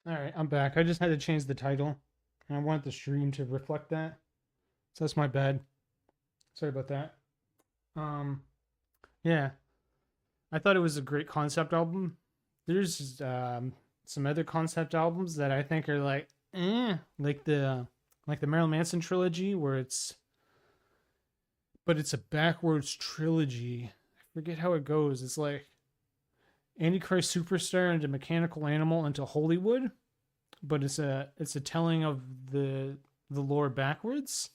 All right, I'm back. I just had to change the title, and I want the stream to reflect that. So that's my bad. Sorry about that. Um, yeah, I thought it was a great concept album. There's some other concept albums that I think are like the Marilyn Manson trilogy, where it's a backwards trilogy. I forget how it goes. It's like Antichrist Superstar into Mechanical Animal into Hollywood, but it's a telling of the lore backwards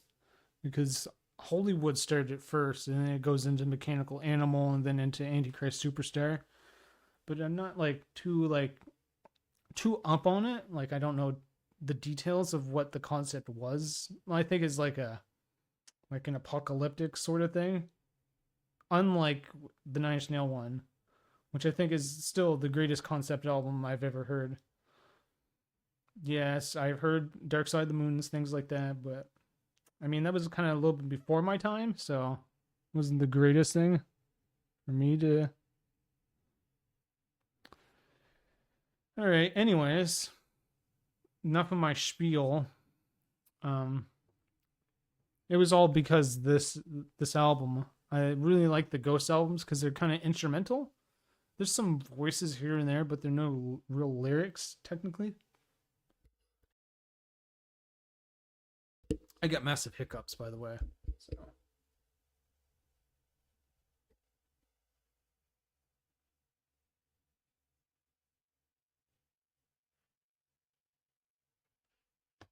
because Hollywood started it first, and then it goes into Mechanical Animal, and then into Antichrist Superstar. But I'm not too up on it. Like I don't know the details of what the concept was. I think it's like an apocalyptic sort of thing, unlike the Nine Inch Nail one, which I think is still the greatest concept album I've ever heard. Yes, I've heard Dark Side of the Moon, things like that, but I mean that was kind of a little bit before my time, so it wasn't the greatest thing for me to. All right. Anyways, enough of my spiel. Um, it was all because this album. I really like the Ghost albums because they're kind of instrumental. There's some voices here and there, but they're no real lyrics technically. I got massive hiccups, by the way. So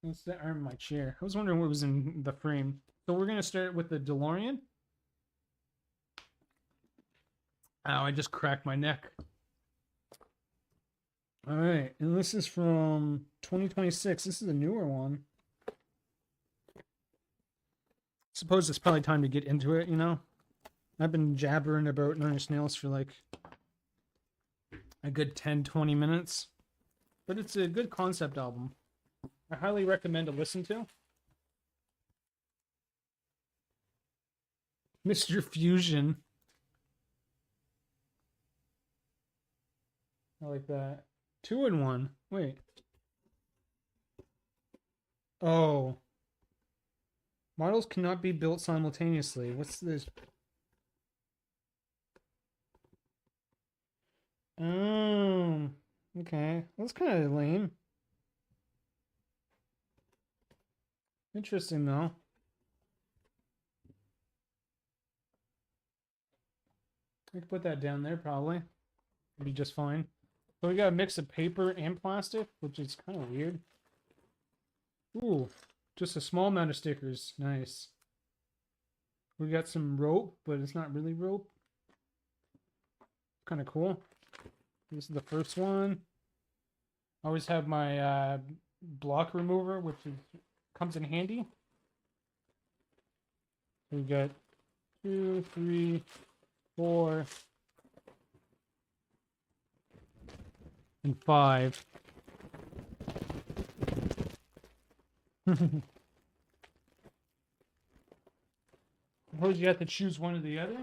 that's the arm of my chair. I was wondering what was in the frame. So we're gonna start with the DeLorean. Ow, I just cracked my neck. All right, and this is from 2026. This is a newer one. Suppose it's probably time to get into it, you know? I've been jabbering about Nine Inch Nails for like a good 10-20 minutes. But it's a good concept album. I highly recommend to listen to. Mr. Fusion. I like that. 2-in-1. Wait. Oh. Models cannot be built simultaneously. What's this? Oh. Okay. That's kind of lame. Interesting, though. I could put that down there, probably. It'd be just fine. So we got a mix of paper and plastic, which is kind of weird. Ooh, just a small amount of stickers. Nice. We got some rope, but it's not really rope. Kind of cool. This is the first one. I always have my block remover, comes in handy. We got 2, 3, 4, and 5. Suppose you have to choose one or the other.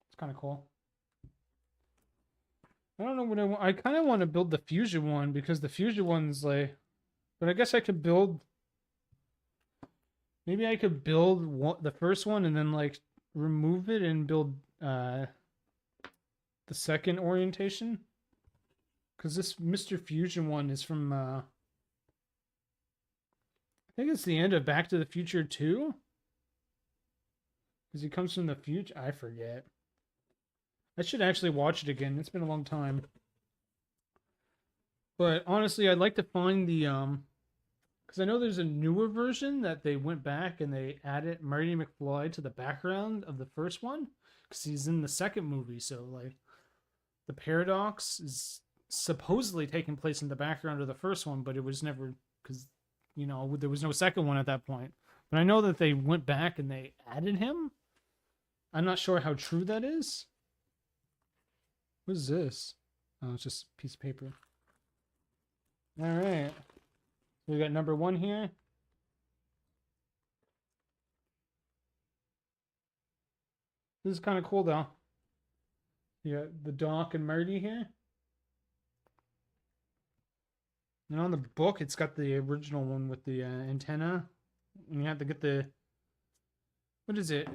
It's kind of cool. I don't know what I want. I kind of want to build the fusion one because the fusion one's like. But I guess I could build. Maybe I could build the first one and then like remove it and build the second orientation. Because this Mr. Fusion one is from. I think it's the end of Back to the Future 2. Because he comes from the future. I forget. I should actually watch it again. It's been a long time. But honestly, I'd like to find the because I know there's a newer version that they went back and they added Marty McFly to the background of the first one because he's in the second movie. So like the paradox is supposedly taking place in the background of the first one, but it was never because there was no second one at that point. But I know that they went back and they added him. I'm not sure how true that is. What is this? Oh, it's just a piece of paper. All right. So we got number 1 here. This is kind of cool, though. You got the Doc and Marty here. And on the book, it's got the original one with the antenna. And you have to get the, what is it?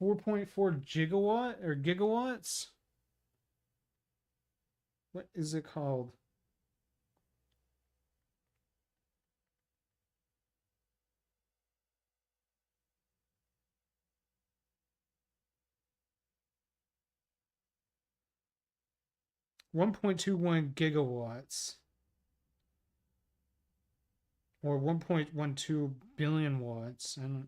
4.4 gigawatt or gigawatts? What is it called? $1.21 gigawatts. Or 1.12 billion watts. I don't.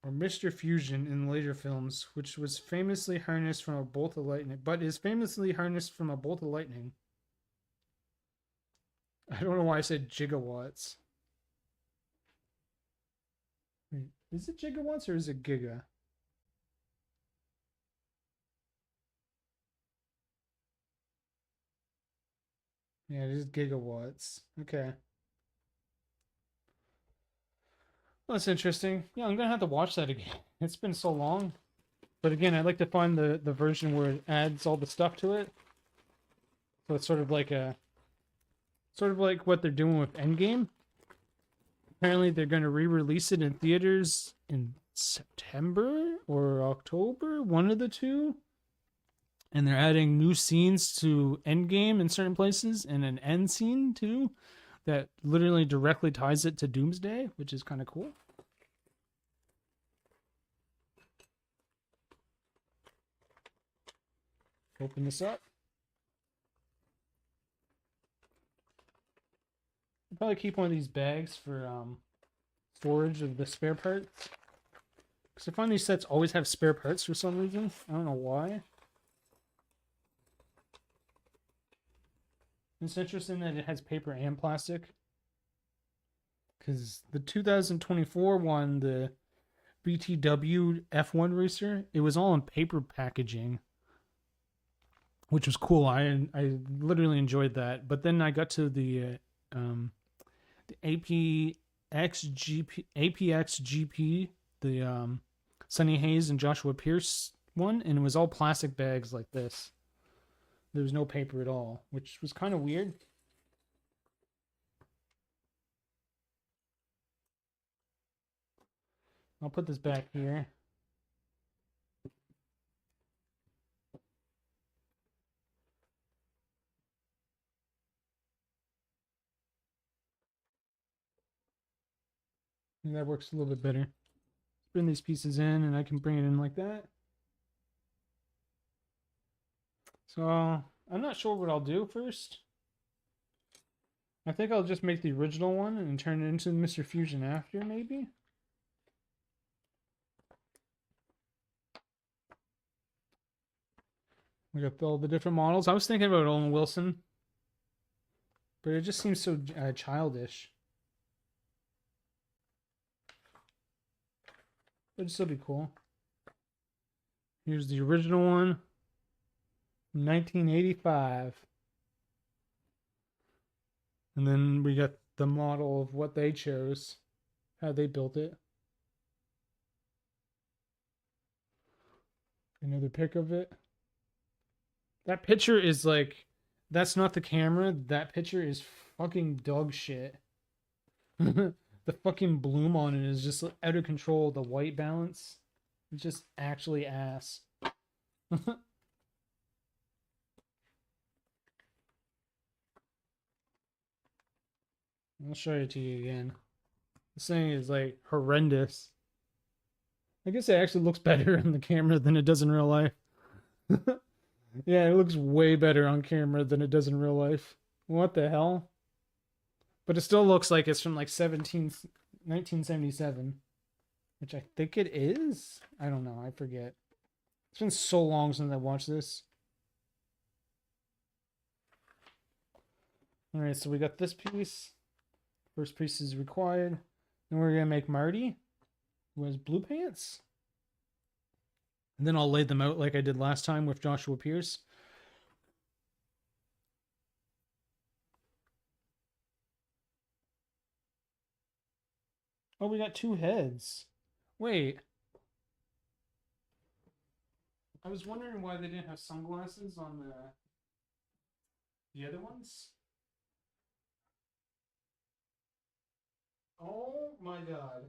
Or Mr. Fusion in later films, which was famously harnessed from a bolt of lightning, but is famously harnessed from a bolt of lightning. I don't know why I said gigawatts. Wait, is it gigawatts or is it giga? Yeah, it is gigawatts. Okay. Well, that's interesting. Yeah, I'm gonna have to watch that again. It's been so long. But again, I'd like to find the version where it adds all the stuff to it. So it's sort of like what they're doing with Endgame. Apparently they're gonna re-release it in theaters in September or October, one of the two. And they're adding new scenes to Endgame in certain places and an end scene too that literally directly ties it to Doomsday, which is kind of cool. Open this up. I'll probably keep one of these bags for storage of the spare parts. Because I find these sets always have spare parts for some reason. I don't know why. It's interesting that it has paper and plastic. Because the 2024 one, the BTW F1 racer, it was all in paper packaging, which was cool. I literally enjoyed that. But then I got to the APX GP, the Sonny Hayes and Joshua Pierce one, and it was all plastic bags like this. There was no paper at all, which was kind of weird. I'll put this back here. And that works a little bit better. Bring these pieces in and I can bring it in like that. So I'm not sure what I'll do first. I think I'll just make the original one and turn it into Mr. Fusion after, maybe. We got all the different models. I was thinking about Owen Wilson, but it just seems so childish. But it'd still be cool. Here's the original one, 1985. And then we got the model of what they chose, how they built it. Another pic of it. That picture is like, that's not the camera. That picture is fucking dog shit. The fucking bloom on it is just out of control. The white balance, it's just actually ass. I'll show it to you again. This thing is like horrendous. I guess it actually looks better on the camera than it does in real life. Yeah, it looks way better on camera than it does in real life. What the hell? But it still looks like it's from like 1977, which I think it is. I don't know. I forget. It's been so long since I watched this. All right, so we got this piece. First piece is required. Then we're gonna make Marty, who has blue pants. And then I'll lay them out like I did last time with Joshua Pierce. Oh, we got two heads. Wait. I was wondering why they didn't have sunglasses on the The other ones? Oh my god.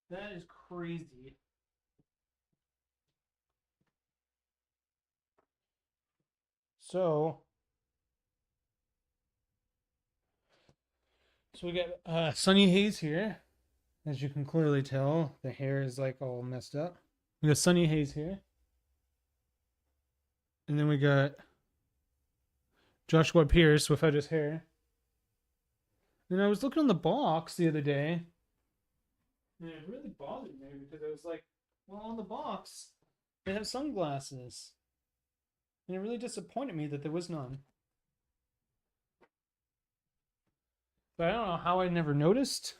That is crazy. So, we got Sunny Hayes here. As you can clearly tell, the hair is like all messed up. We got Sunny Hayes here. And then we got Joshua Pierce without his hair. And I was looking on the box the other day, and it really bothered me because I was like, well, on the box, they have sunglasses. And it really disappointed me that there was none. But I don't know how I never noticed.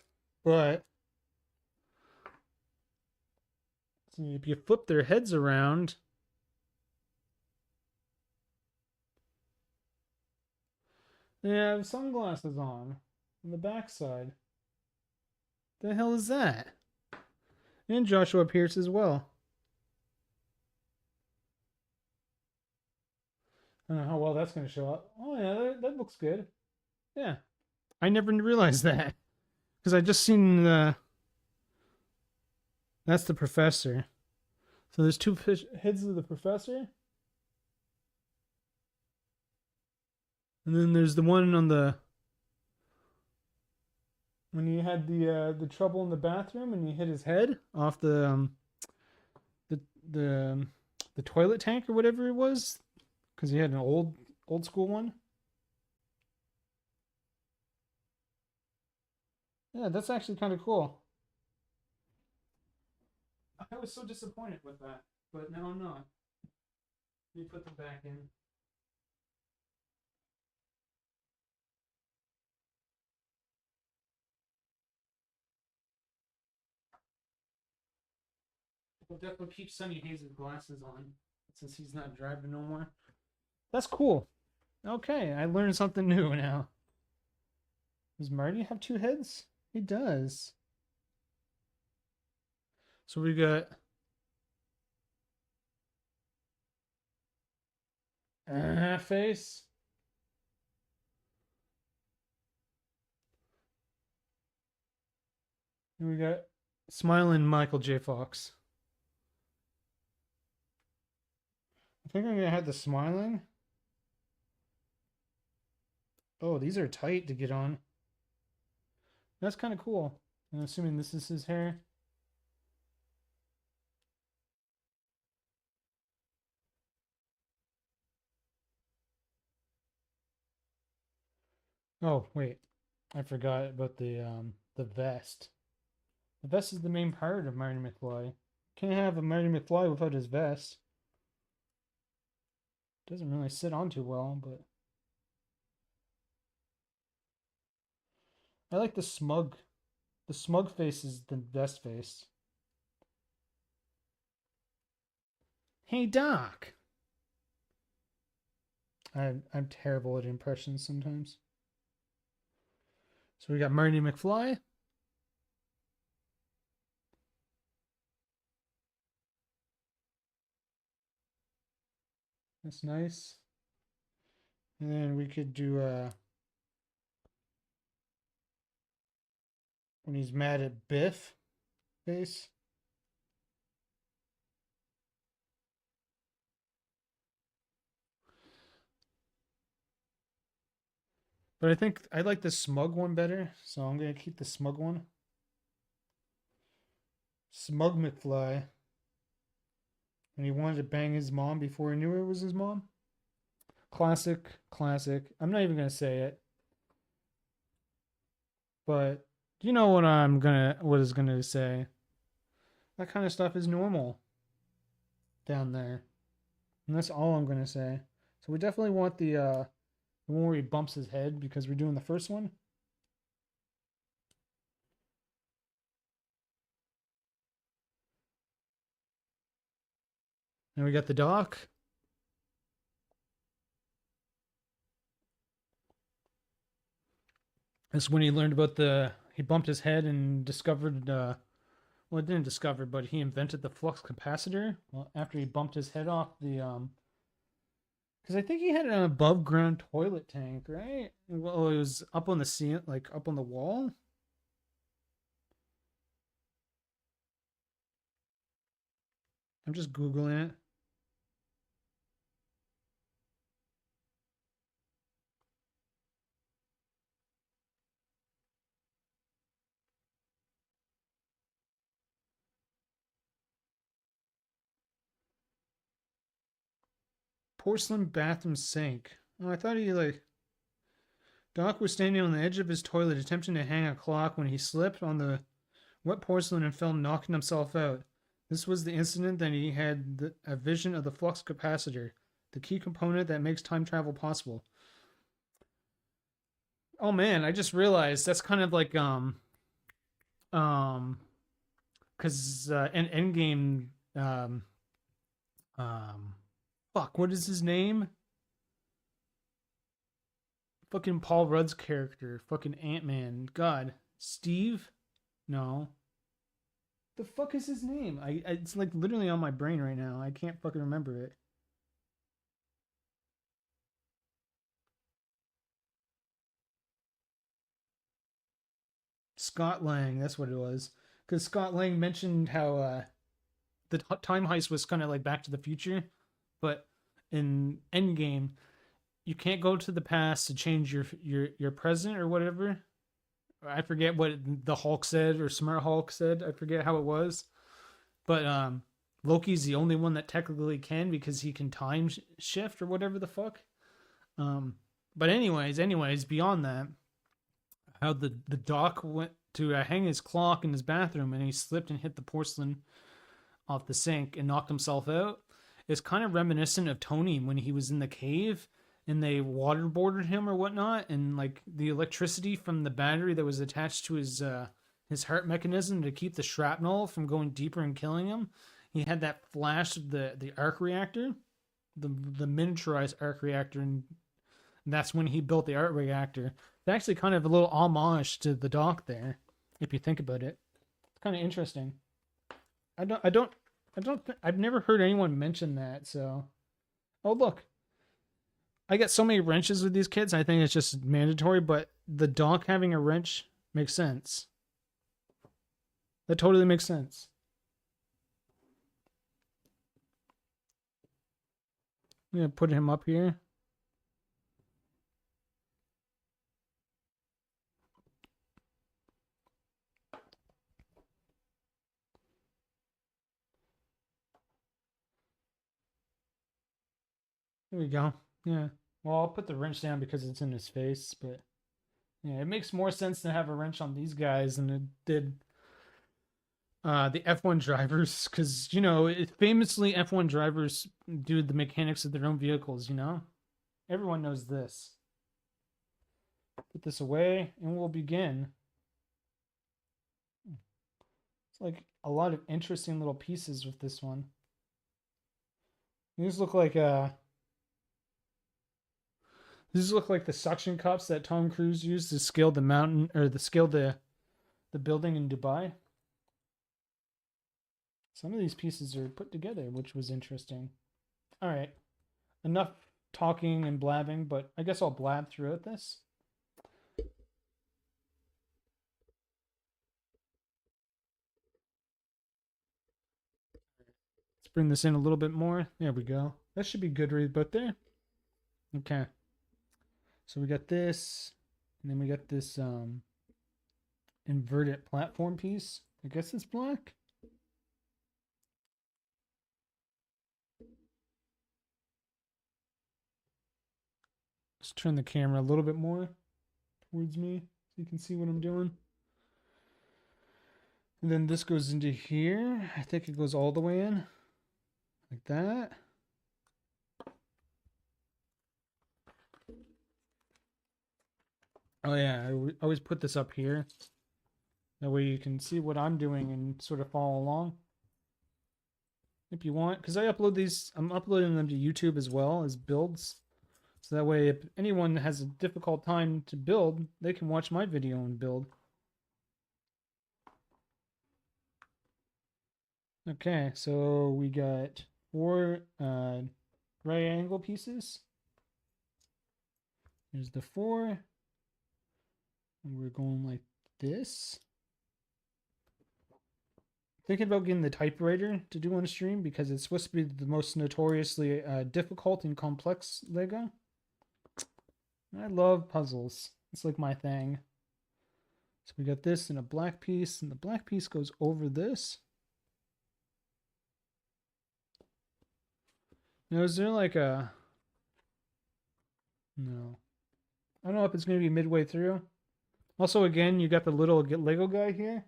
But see, if you flip their heads around, they have sunglasses on the backside. The hell is that? And Joshua Pierce as well. I don't know how well that's going to show up. Oh yeah, that looks good. Yeah, I never realized that because I just seen the. That's the professor. So there's two heads of the professor, and then there's the one on the. When he had the trouble in the bathroom and he hit his head off the the the toilet tank or whatever it was, because he had an old school one. Yeah, that's actually kind of cool. I was so disappointed with that, but now I'm not. Let me put them back in. We'll definitely keep Sunny Hayes' glasses on since he's not driving no more. That's cool. Okay, I learned something new now. Does Marty have two heads? He does. So we got face. And we got smiling Michael J. Fox. I think I'm gonna have the smiling. Oh, these are tight to get on. That's kind of cool. I'm assuming this is his hair. Oh, wait. I forgot about the vest. The vest is the main part of Marty McFly. Can't have a Marty McFly without his vest. Doesn't really sit on too well, but I like the smug. The smug face is the best face. Hey, Doc. I'm terrible at impressions sometimes. So we got Marty McFly. That's nice. And then we could do when he's mad at Biff face. But I think I like the smug one better, so I'm gonna keep the smug one. Smug McFly. When he wanted to bang his mom before he knew it was his mom. Classic, classic. I'm not even gonna say it. But you know what is gonna say. That kind of stuff is normal down there. And that's all I'm gonna say. So we definitely want the one where he bumps his head because we're doing the first one. And we got the doc. That's when he learned about the he bumped his head and discovered well, it didn't discover, but he invented the flux capacitor. Well, after he bumped his head off the because I think he had an above ground toilet tank, right? Well, it was up on the ceiling, like up on the wall. I'm just googling it. Porcelain bathroom sink. Oh, I thought he like Doc was standing on the edge of his toilet attempting to hang a clock when he slipped on the wet porcelain and fell, knocking himself out. This was the incident that he had a vision of the flux capacitor, the key component that makes time travel possible. Oh man, I just realized that's kind of like because in Endgame um fuck, what is his name? Fucking Paul Rudd's character, fucking Ant-Man. God, Steve? No. The fuck is his name? It's like literally on my brain right now. I can't fucking remember it. Scott Lang, that's what it was. Because Scott Lang mentioned how the time heist was kind of like Back to the Future, but in Endgame, you can't go to the past to change your present or whatever. I forget what the Hulk said or Smart Hulk said. I forget how it was, but Loki's the only one that technically can because he can time shift or whatever the fuck. But anyways, beyond that, how the Doc went to hang his clock in his bathroom and he slipped and hit the porcelain off the sink and knocked himself out is kind of reminiscent of Tony when he was in the cave and they waterboarded him or whatnot, and like the electricity from the battery that was attached to his heart mechanism to keep the shrapnel from going deeper and killing him. He had that flash of the arc reactor, the miniaturized arc reactor, and that's when he built the arc reactor. It's actually kind of a little homage to the Doc there, if you think about it. It's kind of interesting. I've never heard anyone mention that. So, oh look, I get so many wrenches with these kids. I think it's just mandatory, but the Doc having a wrench makes sense. That totally makes sense. I'm gonna put him up here. There we go. Yeah. Well, I'll put the wrench down because it's in his face, but yeah, it makes more sense to have a wrench on these guys than it did the F1 drivers, because famously F1 drivers do the mechanics of their own vehicles. Everyone knows this. Put this away, and we'll begin. It's like a lot of interesting little pieces with this one. These look like the suction cups that Tom Cruise used to scale the mountain or the building in Dubai. Some of these pieces are put together, which was interesting. All right, enough talking and blabbing, but I guess I'll blab throughout this. Let's bring this in a little bit more. There we go. That should be good right about there. Okay. So we got this, and then we got this inverted platform piece. I guess it's black. Let's turn the camera a little bit more towards me so you can see what I'm doing. And then this goes into here. I think it goes all the way in like that. Oh yeah, I always put this up here. That way you can see what I'm doing and sort of follow along. If you want, because I'm uploading them to YouTube as well as builds. So that way if anyone has a difficult time to build, they can watch my video and build. Okay, so we got four right angle pieces. Here's the four. And we're going like this. Thinking about getting the typewriter to do on a stream because it's supposed to be the most notoriously difficult and complex Lego. I love puzzles. It's like my thing. So we got this in a black piece, and the black piece goes over this. Now, is there like a... No. I don't know if it's going to be midway through. Also, again, you got the little Lego guy here.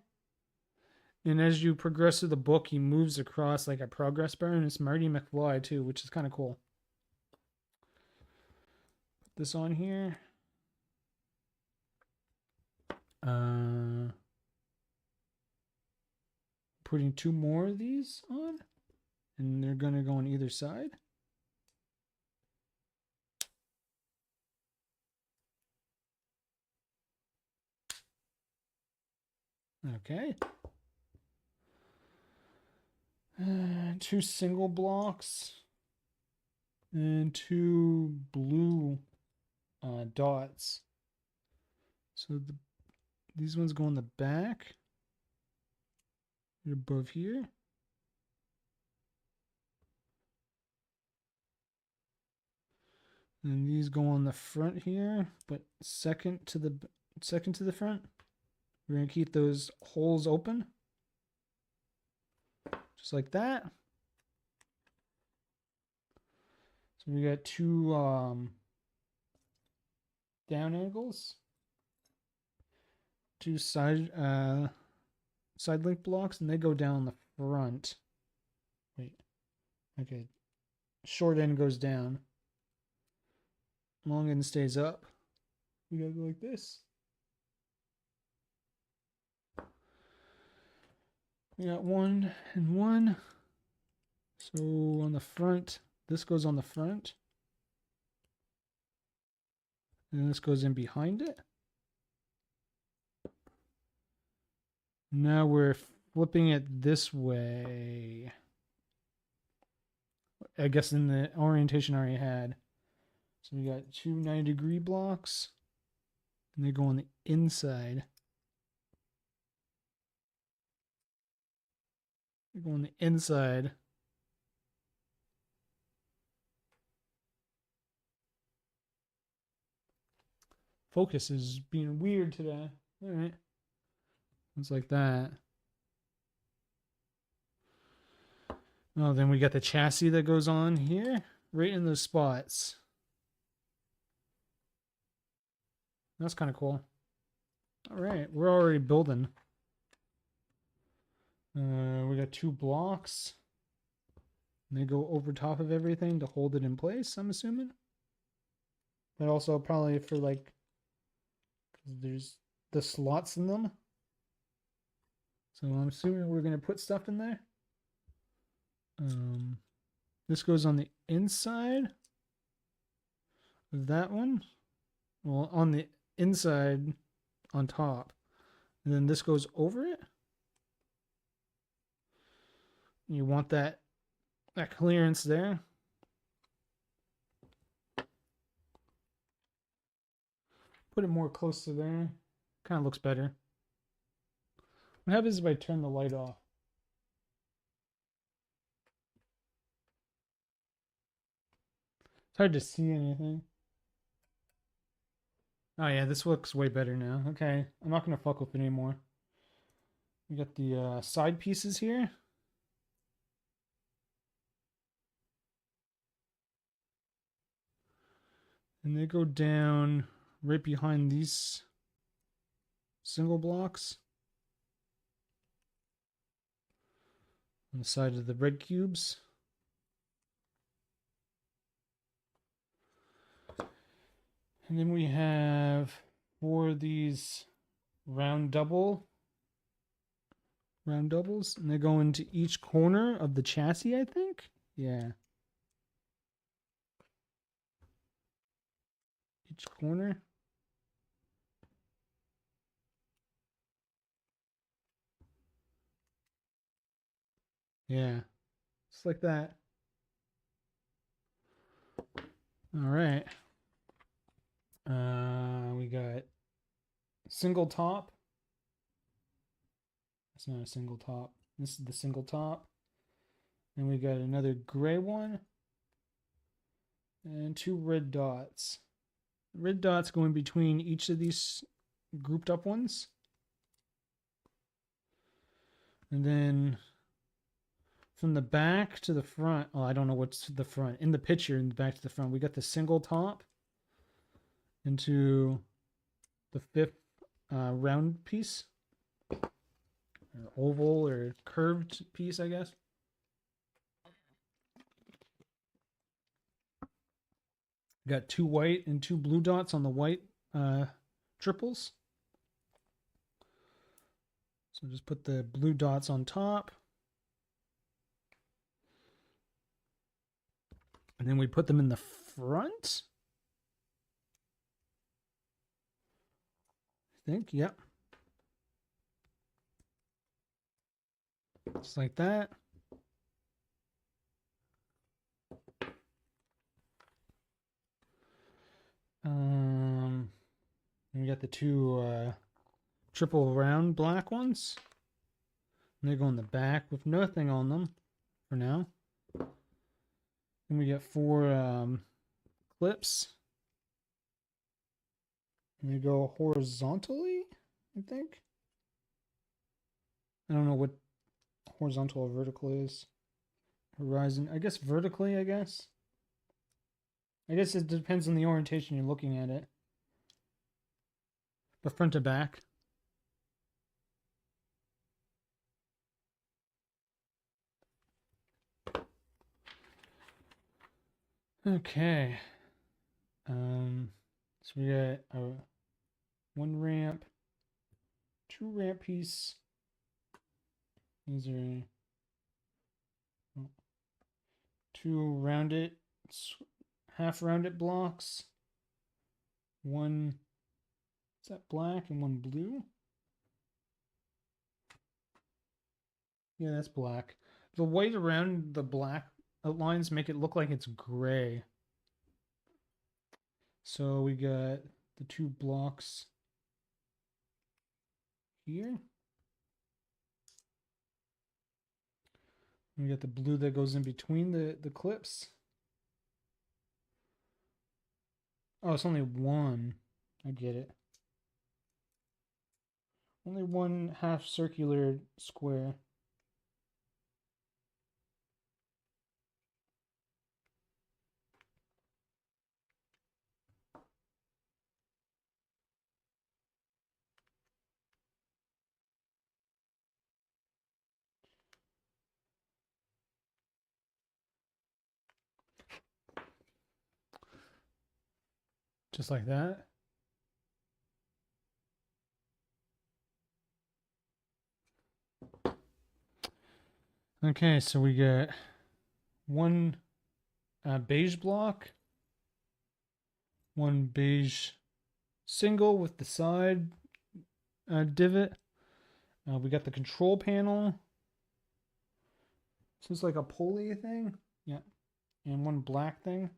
And as you progress through the book, he moves across like a progress bar, and it's Marty McFly too, which is kind of cool. Put this on here. Putting two more of these on, and they're gonna go on either side. Okay. Two single blocks and two blue dots. So these ones go in the back. They're above here. And these go on the front here, but second to the front. We're gonna keep those holes open. Just like that. So we got two down angles. Two side link blocks, and they go down the front. Wait. Okay. Short end goes down. Long end stays up. We gotta go like this. We got one and one. So on the front, this goes on the front. And this goes in behind it. Now we're flipping it this way. I guess in the orientation I already had. So we got two 90-degree blocks. And they go on the inside. They go on the inside. Focus is being weird today. All right. It's like that. Oh, then we got the chassis that goes on here, right in those spots. That's kind of cool. All right, we're already building. We got two blocks. And they go over top of everything to hold it in place, I'm assuming. But also probably for like, there's the slots in them. So I'm assuming we're going to put stuff in there. This goes on the inside of that one. Well, on the inside on top. And then this goes over it. You want that clearance there. Put it more close to there. Kind of looks better. What happens if I turn the light off? It's hard to see anything. Oh yeah, this looks way better now. Okay, I'm not going to fuck with it anymore. We got the side pieces here. And they go down right behind these single blocks. On the side of the red cubes. And then we have four of these round doubles, and they go into each corner of the chassis, I think. Yeah. Each corner. Yeah, just like that. All right. We got single top. It's not a single top. This is the single top. Then we got another gray one and two red dots. Red dots going between each of these grouped up ones. And then from the back to the front, oh, I don't know what's the front. In the picture, in the back to the front, we got the single top into the fifth round piece, or oval or curved piece, I guess. Got two white and two blue dots on the white triples. So just put the blue dots on top. And then we put them in the front. I think, yep. Just like that. And we got the two triple round black ones. And they go in the back with nothing on them for now. Then we got four clips. And they go horizontally, I think. I don't know what horizontal or vertical is. Horizon, I guess vertically, I guess. I guess it depends on the orientation you're looking at it. But front to back. Okay. So we got a one ramp, two ramp piece. These are two rounded, half rounded blocks. One, is that black and one blue? Yeah, that's black. The white around the black outlines make it look like it's gray. So we got the two blocks here. We got the blue that goes in between the clips. Oh, it's only one. I get it. Only one half circular square. Just like that. Okay, so we got one beige block, one beige single with the side divot. We got the control panel. This is like a pulley thing. Yeah. And one black thing.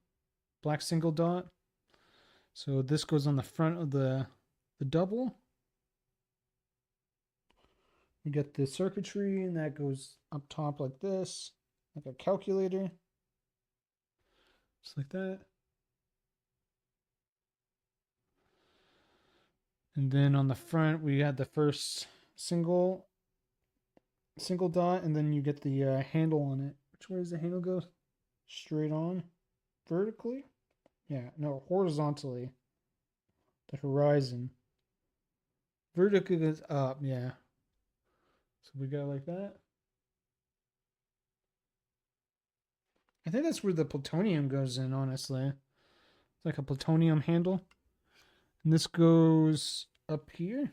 Black single dot. So this goes on the front of the double. We get the circuitry, and that goes up top like this, like a calculator. Just like that. And then on the front, we had the first single dot, and then you get the handle on it. Which way does the handle go? Straight on? Vertically? Yeah, no, horizontally. The horizon. Vertically goes up, yeah. So we got like that. I think that's where the plutonium goes in, honestly. It's like a plutonium handle. And this goes up here.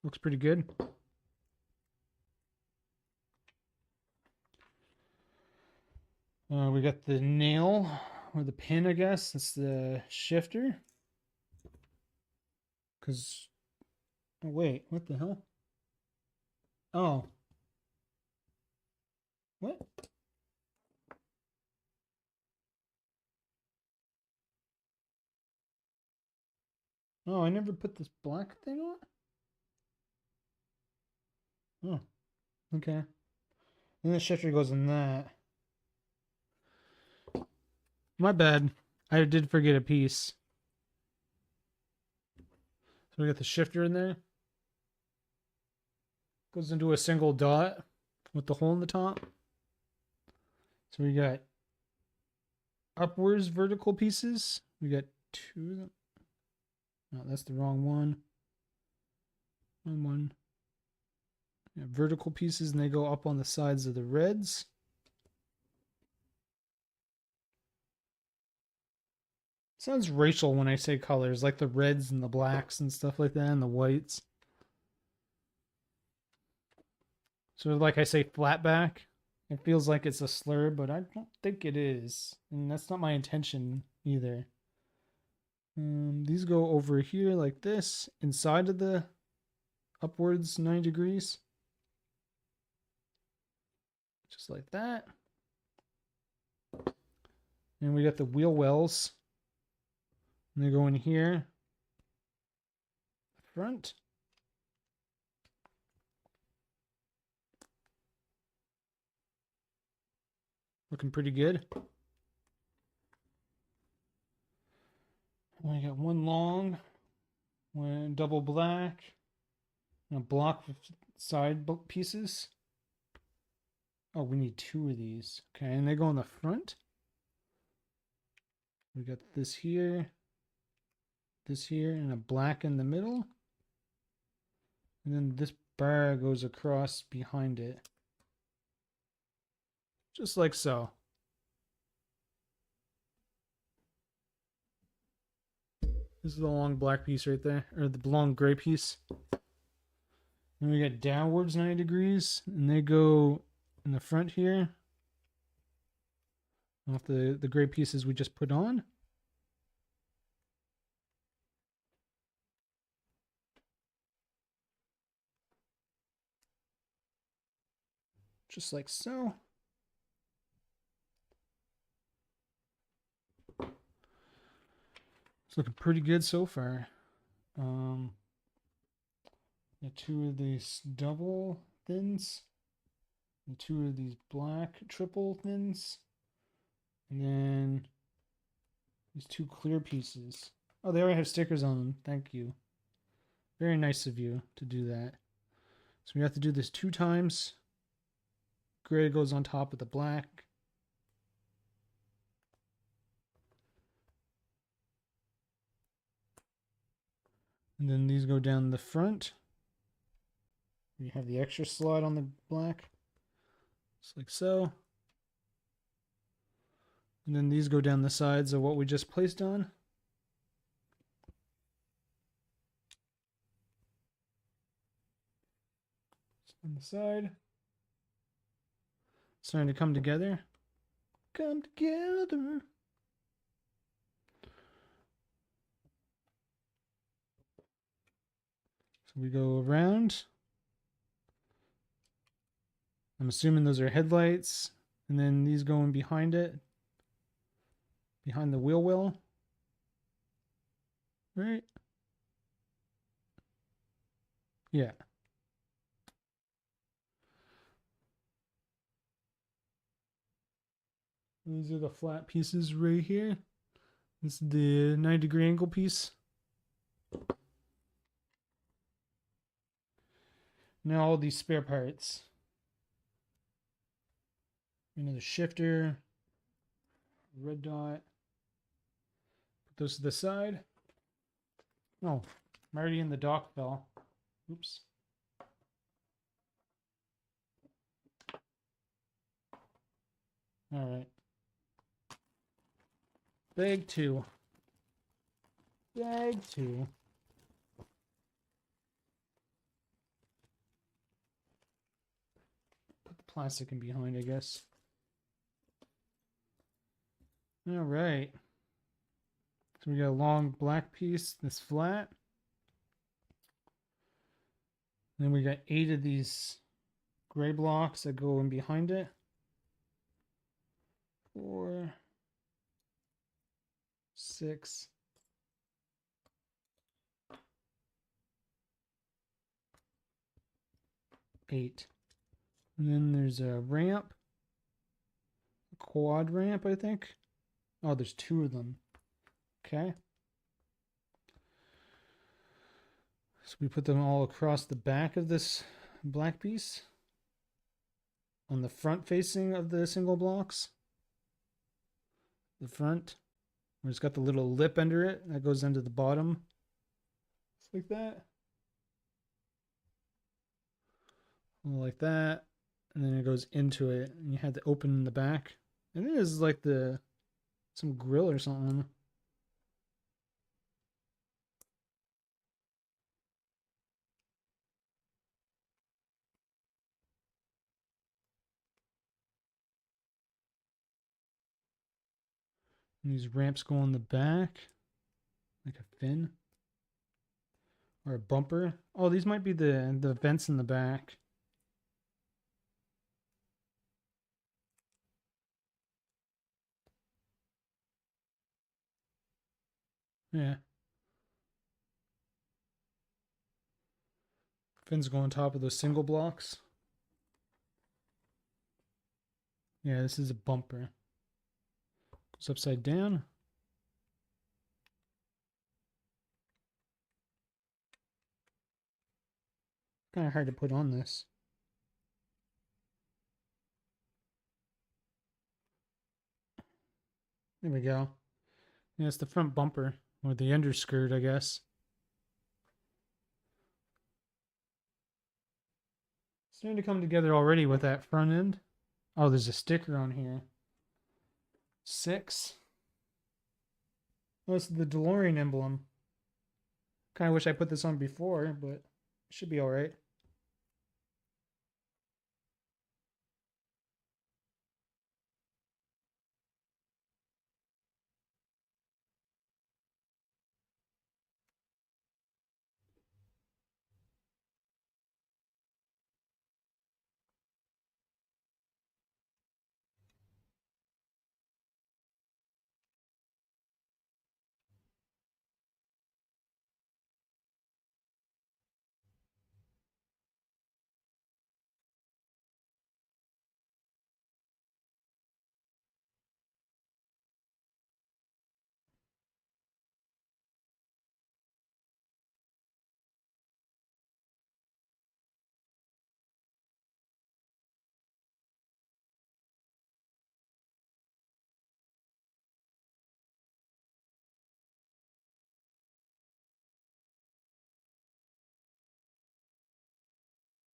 Looks pretty good. We got the nail or the pin, I guess. It's the shifter. Because, oh wait, what the hell? Oh. What? Oh, I never put this black thing on? Oh, okay. And the shifter goes in that. My bad. I did forget a piece. So we got the shifter in there. Goes into a single dot with the hole in the top. So we got upwards vertical pieces. We got two of them. No, that's the wrong one. Wrong one. Yeah, vertical pieces, and they go up on the sides of the reds. Sounds racial when I say colors, like the reds and the blacks and stuff like that, and the whites. So like I say flat back, it feels like it's a slur, but I don't think it is. And that's not my intention either. These go over here like this, inside of the upwards 9 degrees. Just like that. And we got the wheel wells. And they go in here. Front. Looking pretty good. We got one long, one double black, and a block with side pieces. Oh, we need two of these. Okay, and they go in the front. We got this here, and a black in the middle. And then this bar goes across behind it. Just like so. This is the long black piece right there, or the long gray piece. Then we got downwards 90 degrees, and they go in the front here. Off the gray pieces we just put on. Just like so. It's looking pretty good so far. Got two of these double thins, and two of these black triple thins, and then these two clear pieces. Oh, they already have stickers on them. Thank you. Very nice of you to do that. So we have to do this 2 times. Gray goes on top of the black. And then these go down the front. You have the extra slot on the black. Just like so. And then these go down the sides of what we just placed on. On the side. Starting to come together. Come together. So we go around. I'm assuming those are headlights. And then these going behind it. Behind the wheel well. Right? Yeah. These are the flat pieces right here. This is the 90-degree angle piece. Now all these spare parts. The shifter, red dot. Put those to the side. Oh, I'm already in the dock bell. Oops. All right. Bag 2. Bag 2. Put the plastic in behind, I guess. All right. So we got a long black piece that's flat. Then we got 8 of these gray blocks that go in behind it. 4, 6, 8. And then there's a ramp. A quad ramp, I think. Oh, there's 2 of them. Okay. So we put them all across the back of this black piece. On the front facing of the single blocks. The front. Where it's got the little lip under it that goes into the bottom. Just like that. Like that. And then it goes into it. And you had to open the back. And it is like some grill or something. And these ramps go on the back. Like a fin. Or a bumper. Oh, these might be the vents in the back. Yeah. Fins go on top of those single blocks. Yeah, this is a bumper. Goes upside down. Kind of hard to put on this. There we go. Yeah, it's the front bumper. Or the underskirt, I guess. Starting to come together already with that front end. Oh, there's a sticker on here. 6. Oh, it's the DeLorean emblem. Kind of wish I put this on before, but it should be alright.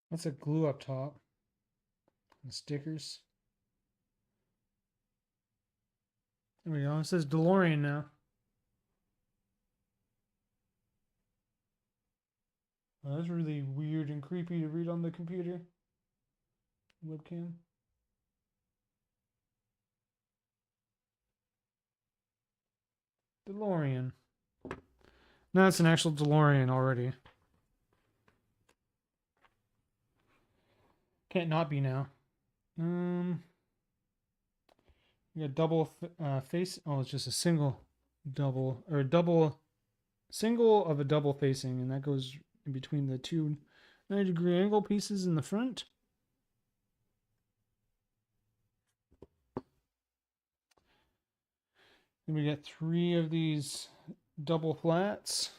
What's a glue up top? The stickers. There we go. It says DeLorean now. Oh, that's really weird and creepy to read on the computer. Webcam. DeLorean. No, it's an actual DeLorean already. Can't not be now. You got double face. Oh, it's just a single double or double single of a double facing, and that goes in between the two 90-degree angle pieces in the front. Then we got 3 of these double flats.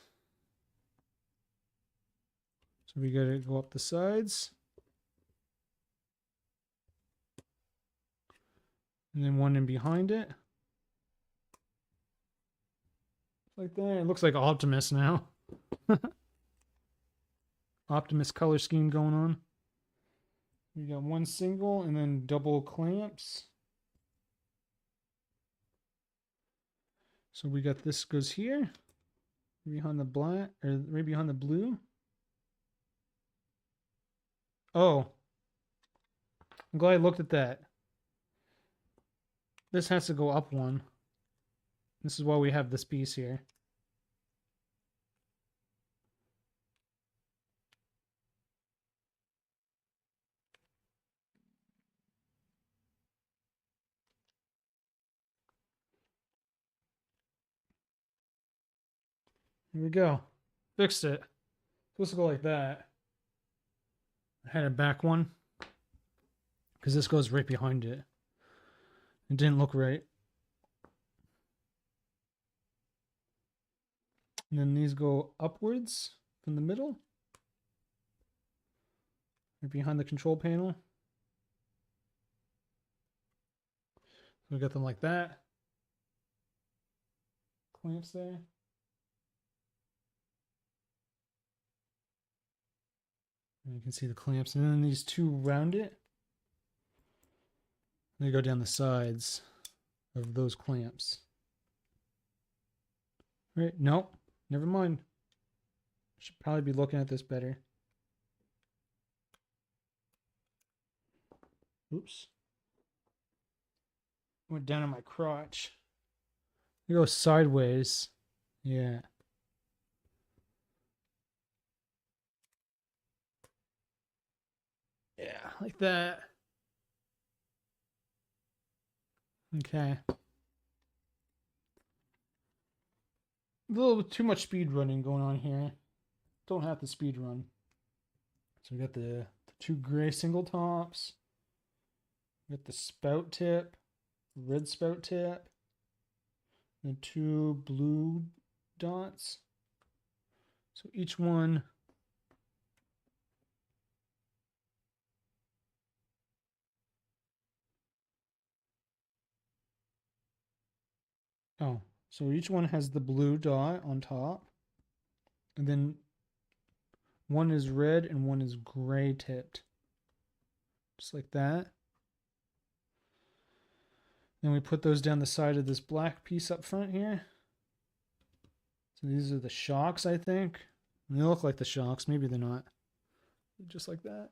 So we got to go up the sides. And then one in behind it. Like that. It looks like Optimus now. Optimus color scheme going on. We got 1 single and then double clamps. So we got this goes here. Behind the black, or right behind the blue. Oh. I'm glad I looked at that. This has to go up 1. This is why we have this piece here. Here we go. Fixed it. Supposed to go like that. I had a back one because this goes right behind it. It didn't look right. And then these go upwards from the middle. Right behind the control panel. So we got them like that. Clamps there. And you can see the clamps. And then these two round it. They go down the sides of those clamps. Right? Nope. Never mind. Should probably be looking at this better. Oops. Went down on my crotch. It goes sideways. Yeah. Yeah, like that. Okay. A little too much speed running going on here. Don't have to speed run. So we got the two gray single tops. We got the spout tip, red spout tip, and two blue dots. So each one so each one has the blue dot on top. And then one is red and one is gray tipped. Just like that. Then we put those down the side of this black piece up front here. So these are the shocks, I think. And they look like the shocks. Maybe they're not. Just like that.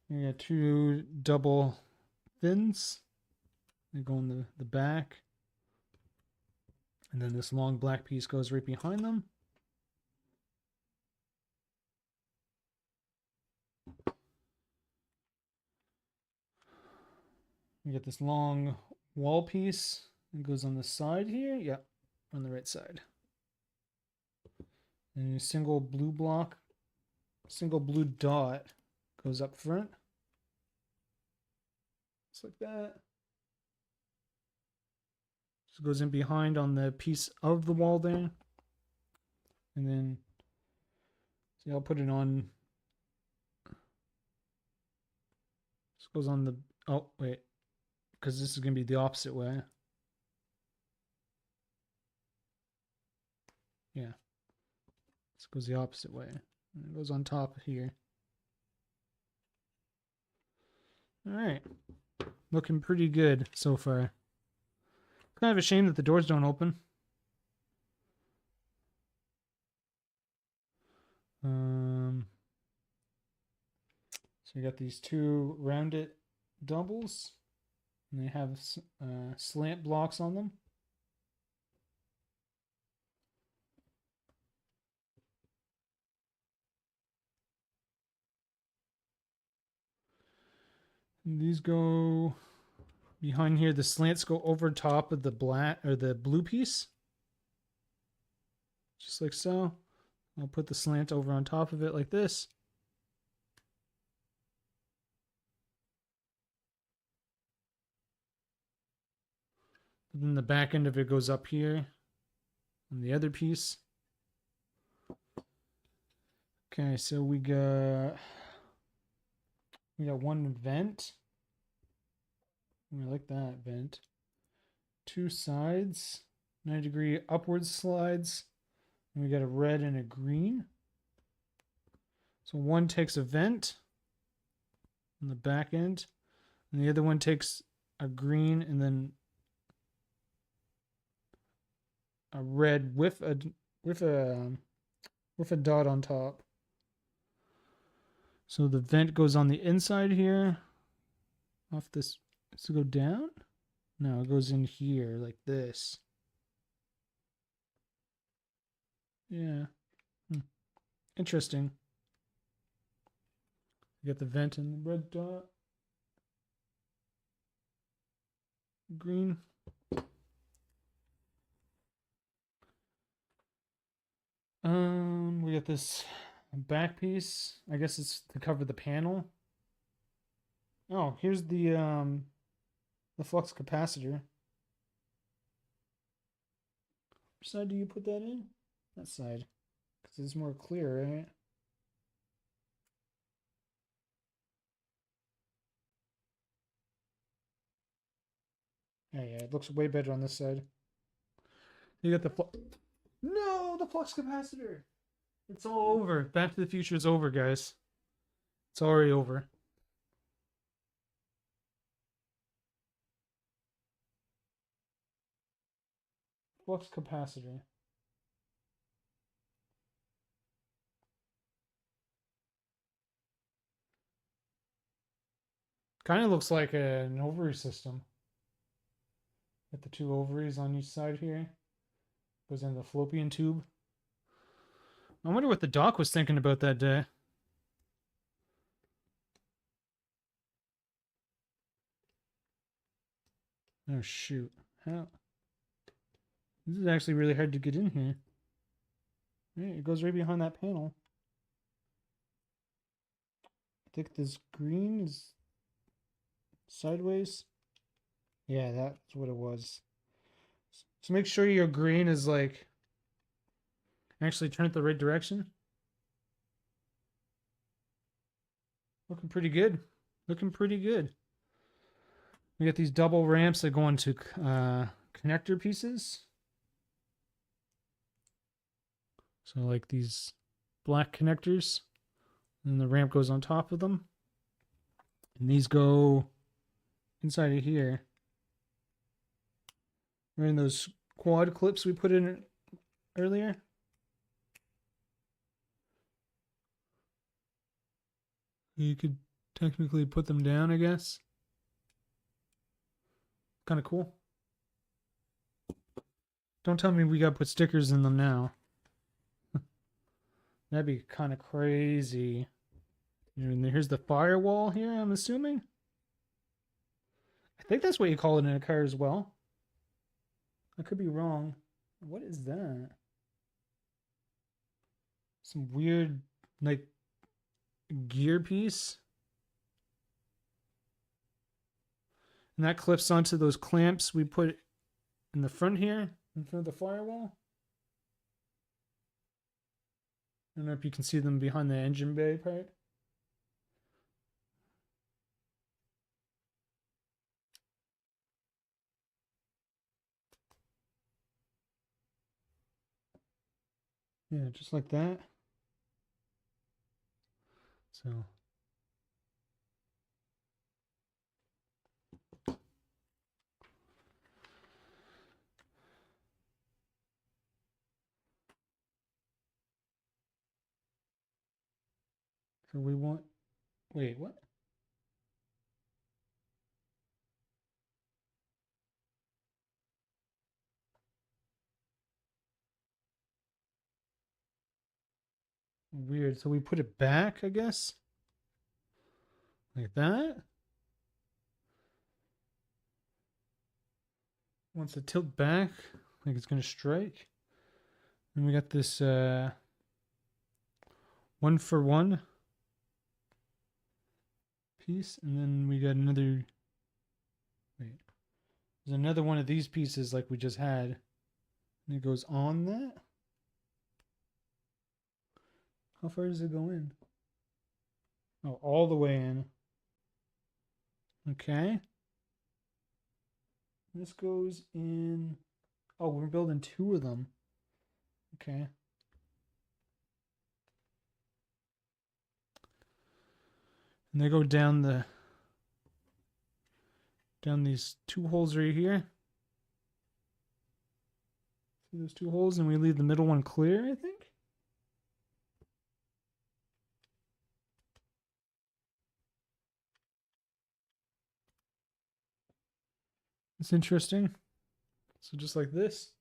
We got two double fins. They go in the back. And then this long black piece goes right behind them. We get this long wall piece. It goes on the side here. Yep, on the right side. And a single blue block, single blue dot goes up front. Just like that. Just goes in behind on the piece of the wall there. And then, see, I'll put it on. This goes on the, oh, wait. Because this is going to be the opposite way. Yeah. This goes the opposite way. And it goes on top here. Alright. Looking pretty good so far. Kind of a shame that the doors don't open. So you got these two rounded doubles. And they have slant blocks on them. And these go behind here. The slants go over top of the black or the blue piece. Just like so. I'll put the slant over on top of it like this. And then the back end of it goes up here on the other piece. Okay, so we got one vent. I like that vent. Two sides, 90-degree upward slides. And we got a red and a green. So one takes a vent on the back end, and the other one takes a green and then a red with a dot on top. So the vent goes on the inside here, off this Does it go down? No, it goes in here like this. Yeah. Interesting. You got the vent and the red dot. Green. We got this back piece. I guess it's to cover the panel. Oh, here's the flux capacitor. Which side do you put that in? That side. Because it's more clear, right? Yeah, it looks way better on this side. You got the flux. No, the flux capacitor. It's all over. Back to the Future is over, guys. It's already over. Flux capacitor. Kind of looks like an ovary system. Got the two ovaries on each side here. Goes in the fallopian tube. I wonder what the doc was thinking about that day. Oh shoot. How? This is actually really hard to get in here. Right, it goes right behind that panel. I think this green is sideways. Yeah, that's what it was. So make sure your green is like actually turn it the right direction. Looking pretty good. Looking pretty good. We got these double ramps that go into connector pieces. So like these black connectors. And the ramp goes on top of them. And these go inside of here. We're in those quad clips we put in earlier. You could technically put them down, I guess. Kind of cool. Don't tell me we got to put stickers in them now. That'd be kind of crazy. And here's the firewall here, I'm assuming. I think that's what you call it in a car as well. I could be wrong. What is that? Some weird, like, gear piece. And that clips onto those clamps we put in the front here, in front of the firewall. I don't know if you can see them behind the engine bay part. Yeah, just like that. So we want, wait, what? Weird. So we put it back, I guess. Like that. Wants to tilt back, like it's gonna strike. And we got this 1-for-1 piece, and then we got another. Wait, there's another one of these pieces like we just had, and it goes on that. How far does it go in? Oh, all the way in. Okay. This goes in. Oh, we're building two of them. Okay. And they go down these two holes right here. See those two holes, and we leave the middle one clear, I think. It's interesting. So just like this.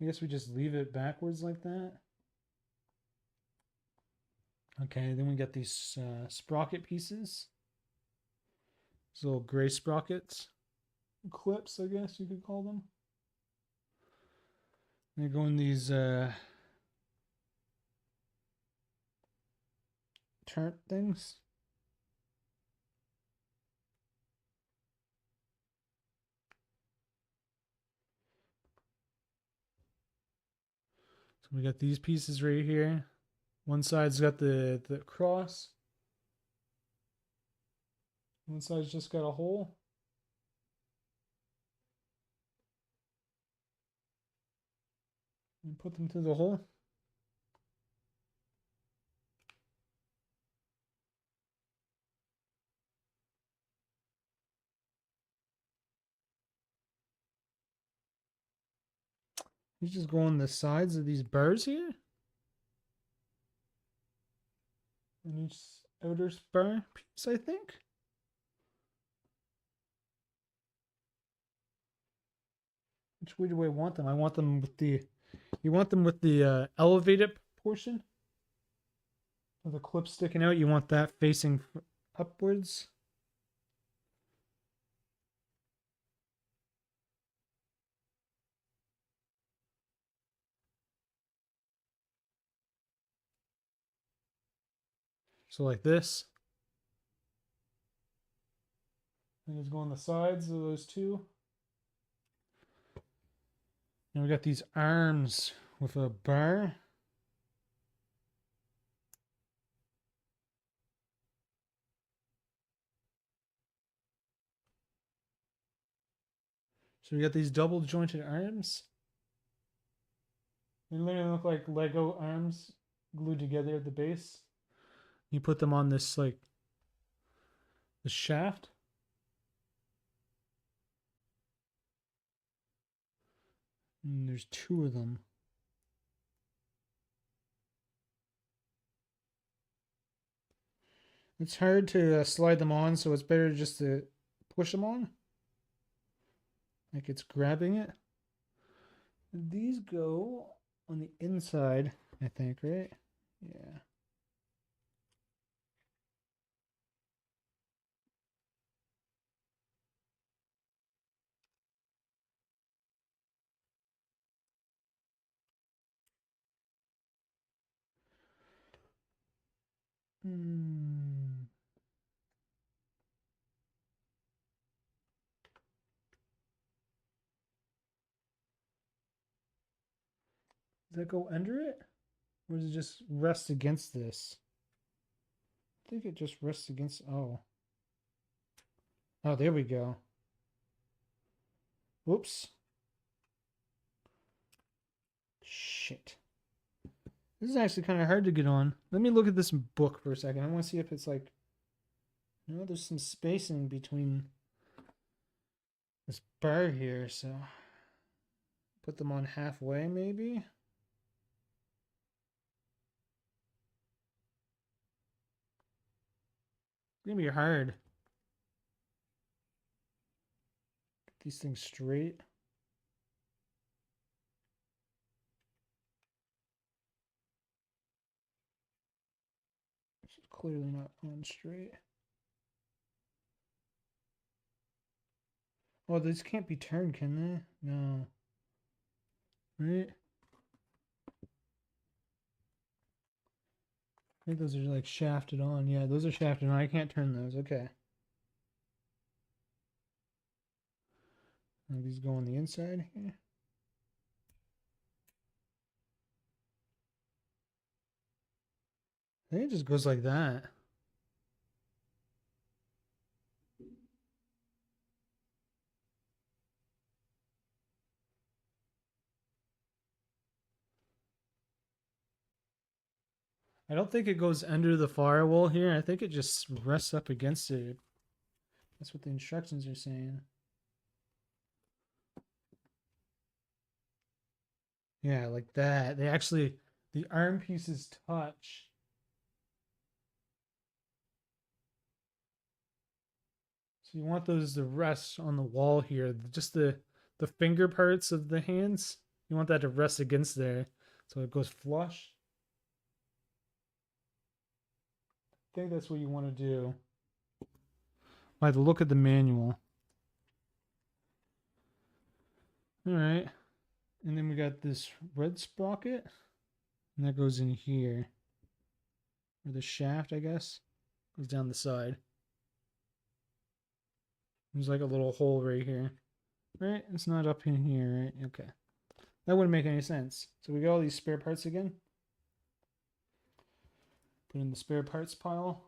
I guess we just leave it backwards like that. Okay, then we got these sprocket pieces. These little gray sprockets. Clips, I guess you could call them. They go in these turn things. So we got these pieces right here. One side's got the cross. One side's just got a hole. And put them through the hole. You just go on the sides of these bars here. On each outer bar piece, I think. Which way do I want them? I want them with the. You want them with the elevated portion of the clip sticking out. You want that facing upwards. So like this. And just go on the sides of those two. And we got these arms with a bar. So we got these double jointed arms. They literally look like Lego arms glued together at the base. You put them on this like the shaft. And there's two of them. It's hard to slide them on, so it's better just to push them on. Like it's grabbing it. These go on the inside, I think, right? Yeah. Hmm. Does that go under it? Or does it just rest against this? I think it just rests against. Oh. Oh, there we go. Whoops. Shit. This is actually kind of hard to get on. Let me look at this book for a second. I want to see if it's like. You know, there's some spacing between this bar here, so. Put them on halfway, maybe? It's gonna be hard. Get these things straight. This is clearly not on straight. Oh, these can't be turned, can they? No. Right? I think those are like shafted on. Yeah, those are shafted on. I can't turn those. Okay. Now these go on the inside here. I think it just goes like that. I don't think it goes under the firewall here. I think it just rests up against it. That's what the instructions are saying. Yeah, like that. They actually, the arm pieces touch. So you want those to rest on the wall here. Just the finger parts of the hands. You want that to rest against there, so it goes flush. I think that's what you want to do. By the look at the manual. All right, and then we got this red sprocket, and that goes in here, or the shaft, I guess, goes down the side. There's like a little hole right here. Right? It's not up in here, right? Okay. That wouldn't make any sense. So we got all these spare parts again. Put in the spare parts pile.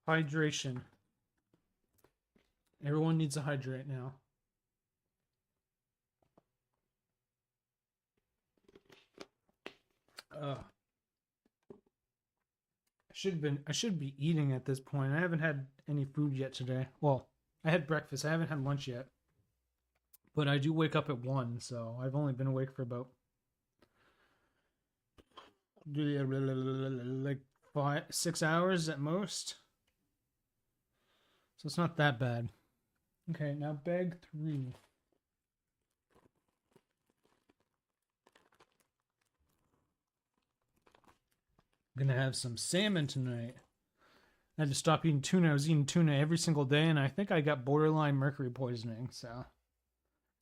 Hydration. Everyone needs to hydrate now. I should be eating at this point. I haven't had any food yet today. Well, I had breakfast. I haven't had lunch yet. But I do wake up at 1, so I've only been awake for about like 6 hours at most. So it's not that bad. Okay, now bag 3. I'm gonna have some salmon tonight. I had to stop eating tuna. I was eating tuna every single day, and I think I got borderline mercury poisoning. So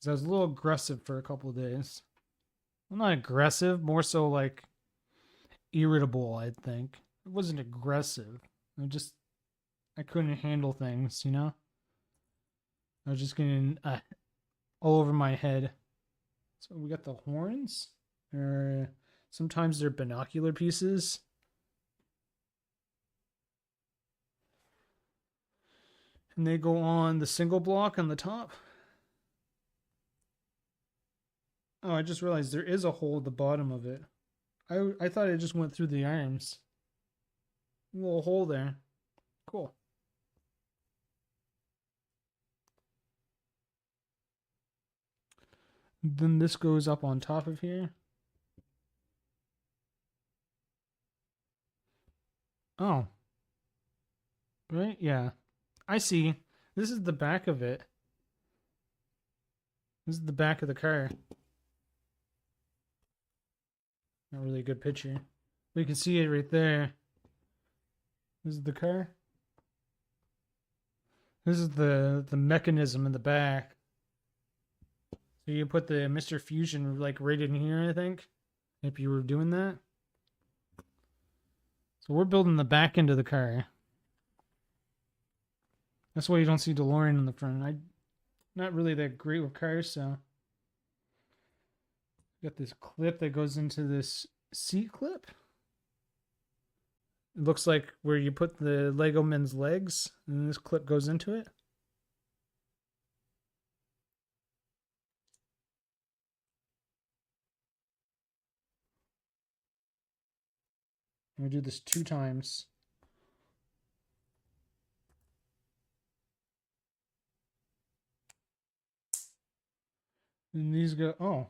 I was a little aggressive for a couple of days. I'm not aggressive, more so like irritable, I think. It wasn't aggressive. I couldn't handle things, you know? I was just getting all over my head. So we got the horns. Sometimes they're binocular pieces. And they go on the single block on the top. Oh, I just realized there is a hole at the bottom of it. I thought it just went through the arms. A little hole there. Cool. Then this goes up on top of here. Oh. Right? Yeah. I see. This is the back of it. This is the back of the car. Not really a good picture. But you can see it right there. This is the car. This is the mechanism in the back. So you put the Mr. Fusion like right in here, I think. If you were doing that. So we're building the back end of the car. That's why you don't see DeLorean in the front. I'm not really that great with cars, so got this clip that goes into this seat clip. It looks like where you put the Lego men's legs, and this clip goes into it. I'm gonna do this 2 times. And these go, oh.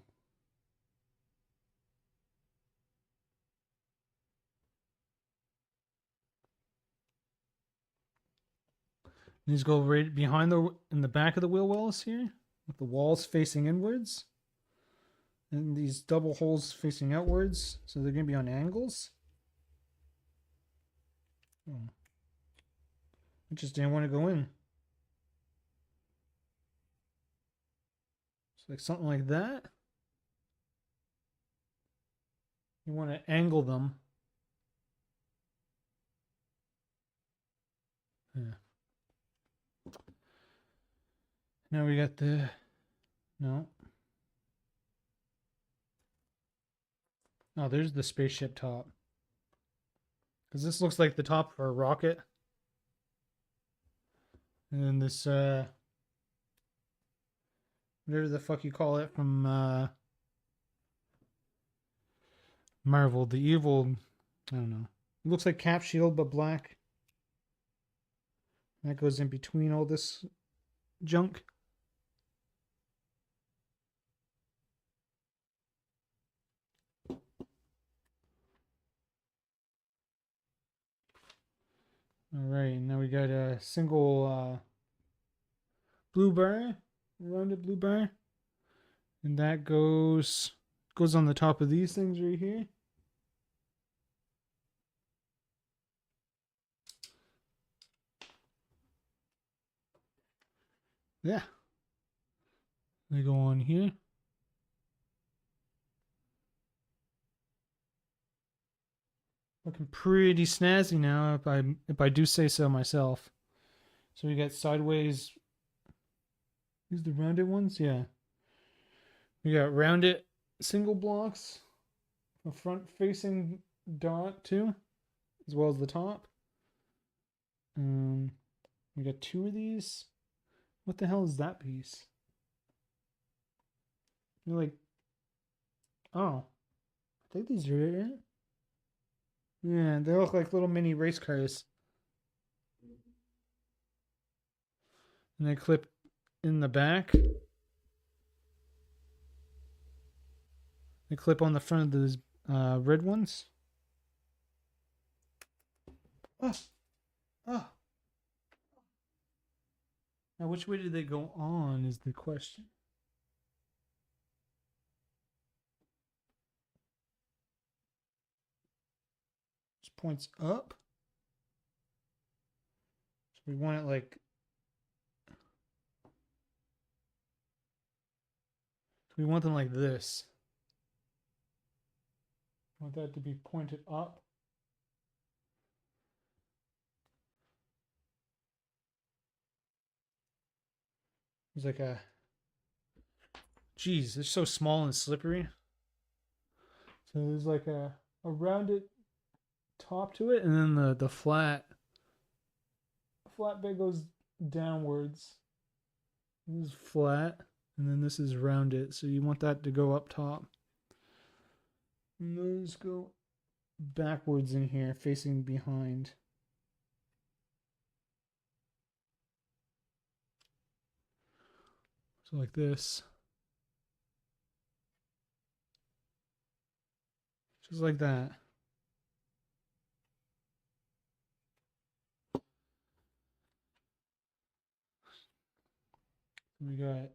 These go right behind in the back of the wheel wells here, with the walls facing inwards. And these double holes facing outwards, so they're gonna be on angles. Oh. I just didn't want to go in. So like something like that. You want to angle them. Yeah. Now we got the, no. Oh, there's the spaceship top. Because this looks like the top of a rocket. And then this, whatever the fuck you call it from Marvel, the evil, I don't know. It looks like Cap Shield, but black. That goes in between all this junk. All right, now we got a single blue bar, rounded blue bar, and that goes on the top of these things right here. Yeah, they go on here. Looking pretty snazzy now, if I do say so myself. So we got sideways. These the rounded ones, yeah. We got rounded single blocks, a front-facing dot too, as well as the top. We got two of these. What the hell is that piece? You're like, oh, I think these are it. Yeah, they look like little mini race cars. And they clip in the back. They clip on the front of those red ones. Oh, oh. Now, which way do they go on is the question. This points up. So we want it like. We want them like this. We want that to be pointed up. It's like a. Geez, they're so small and slippery. So there's like a rounded top to it, and then the flat bit goes downwards. This is flat, and then this is rounded. So you want that to go up top. And those go backwards in here, facing behind. So like this. Just like that. We got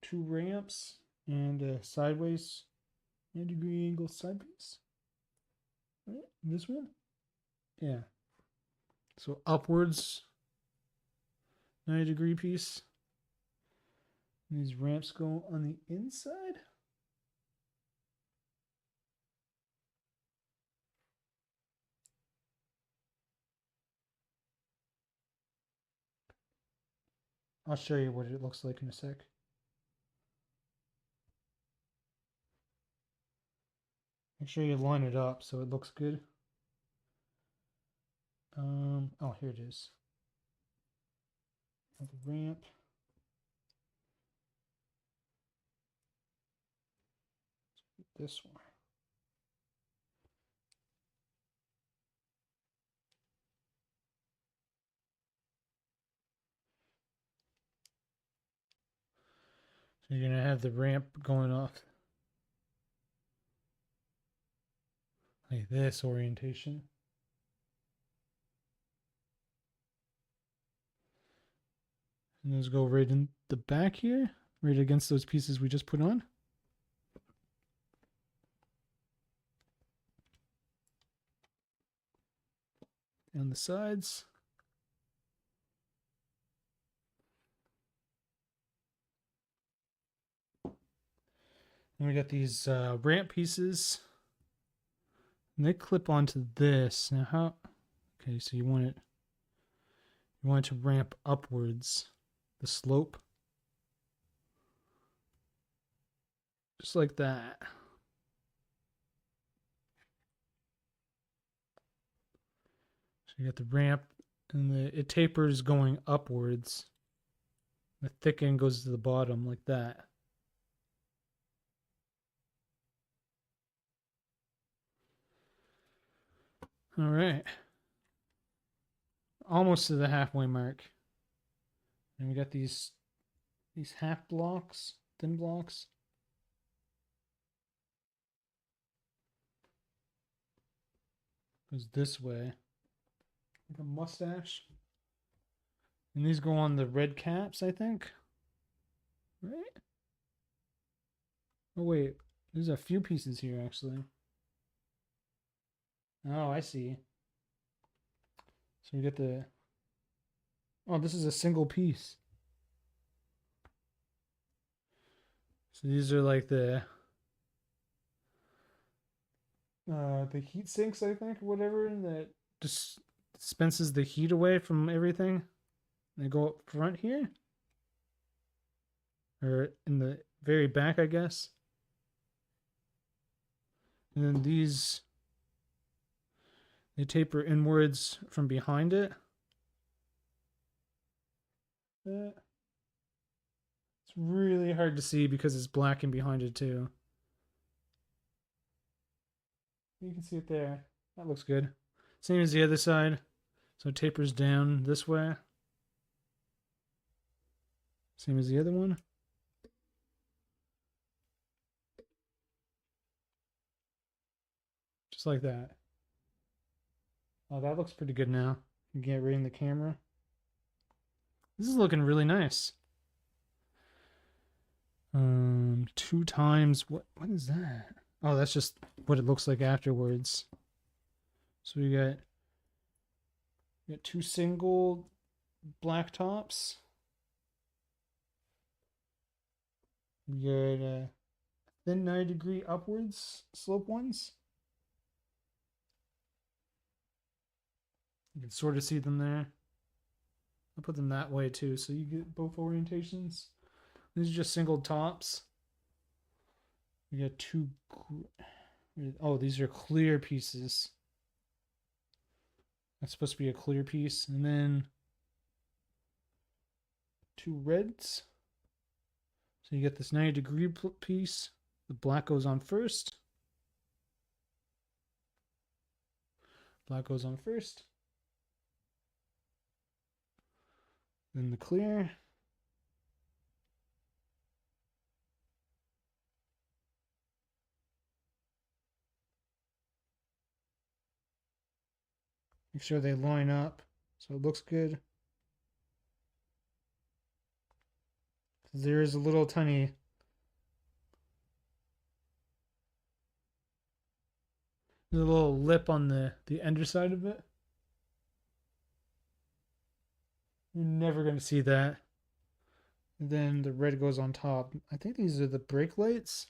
two ramps and a sideways 90-degree angle side piece. Right? This one? Yeah. So upwards 90-degree piece. And these ramps go on the inside. I'll show you what it looks like in a sec. Make sure you line it up so it looks good. Oh, here it is. The ramp. This one. So you're gonna have the ramp going off like this orientation. And those go right in the back here, right against those pieces we just put on. And the sides. And we got these ramp pieces. And they clip onto this. Now how okay, so you want it to ramp upwards, the slope. Just like that. So you got the ramp and it tapers going upwards. The thick end goes to the bottom like that. All right. Almost to the halfway mark. And we got these half blocks, thin blocks. Goes this way. Like a mustache. And these go on the red caps, I think. Right? Oh wait, there's a few pieces here actually. Oh, I see. So we get the. Oh, this is a single piece. So these are like the heat sinks, I think, or whatever, that just dispenses the heat away from everything. They go up front here, or in the very back, I guess. And then these, they taper inwards from behind it. It's really hard to see because it's black and behind it too. You can see it there. That looks good. Same as the other side. So it tapers down this way. Same as the other one. Just like that. Oh, that looks pretty good now. You get right in the camera. This is looking really nice. 2 times. What is that? Oh, that's just what it looks like afterwards. So we got 2 single black tops. We got thin 90-degree upwards slope ones. You can sort of see them there. I'll put them that way too, so you get both orientations. These are just single tops. We got 2. Oh, these are clear pieces. That's supposed to be a clear piece. And then 2 reds. So you get this 90-degree piece. The black goes on first. Black goes on first. Then the clear. Make sure they line up so it looks good. There is a little tiny little lip on the underside of it. You're never going to see that. And then the red goes on top. I think these are the brake lights.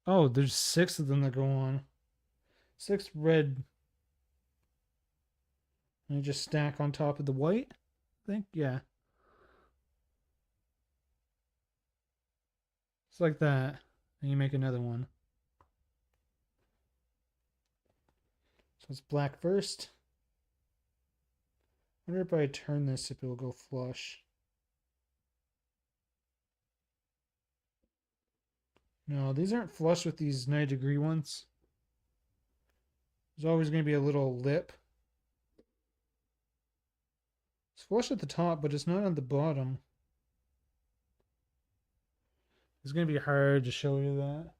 Oh, there's 6 of them that go on. 6 red. And you just stack on top of the white, I think. Yeah. It's like that. And you make another one. So it's black first. I wonder if I turn this if it'll go flush. No, these aren't flush with these 90-degree ones. There's always going to be a little lip. It's flush at the top, but it's not on the bottom. It's going to be hard to show you that.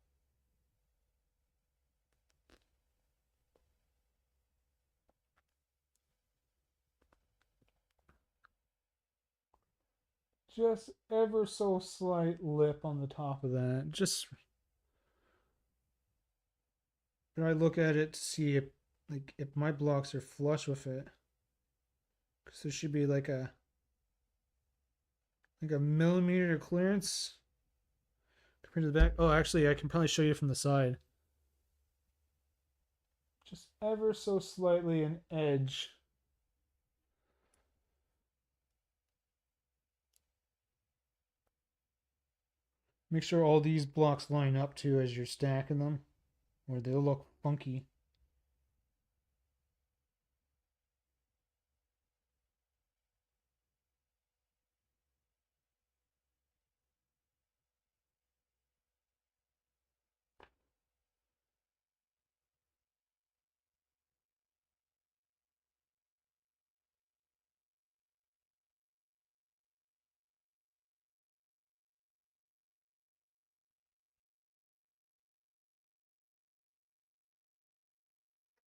Just ever so slight lip on the top of that. Just when I look at it to see if my blocks are flush with it, because there should be like a millimeter clearance compared to the back. Oh, actually, I can probably show you from the side. Just ever so slightly an edge. Make sure all these blocks line up too as you're stacking them, or they'll look funky.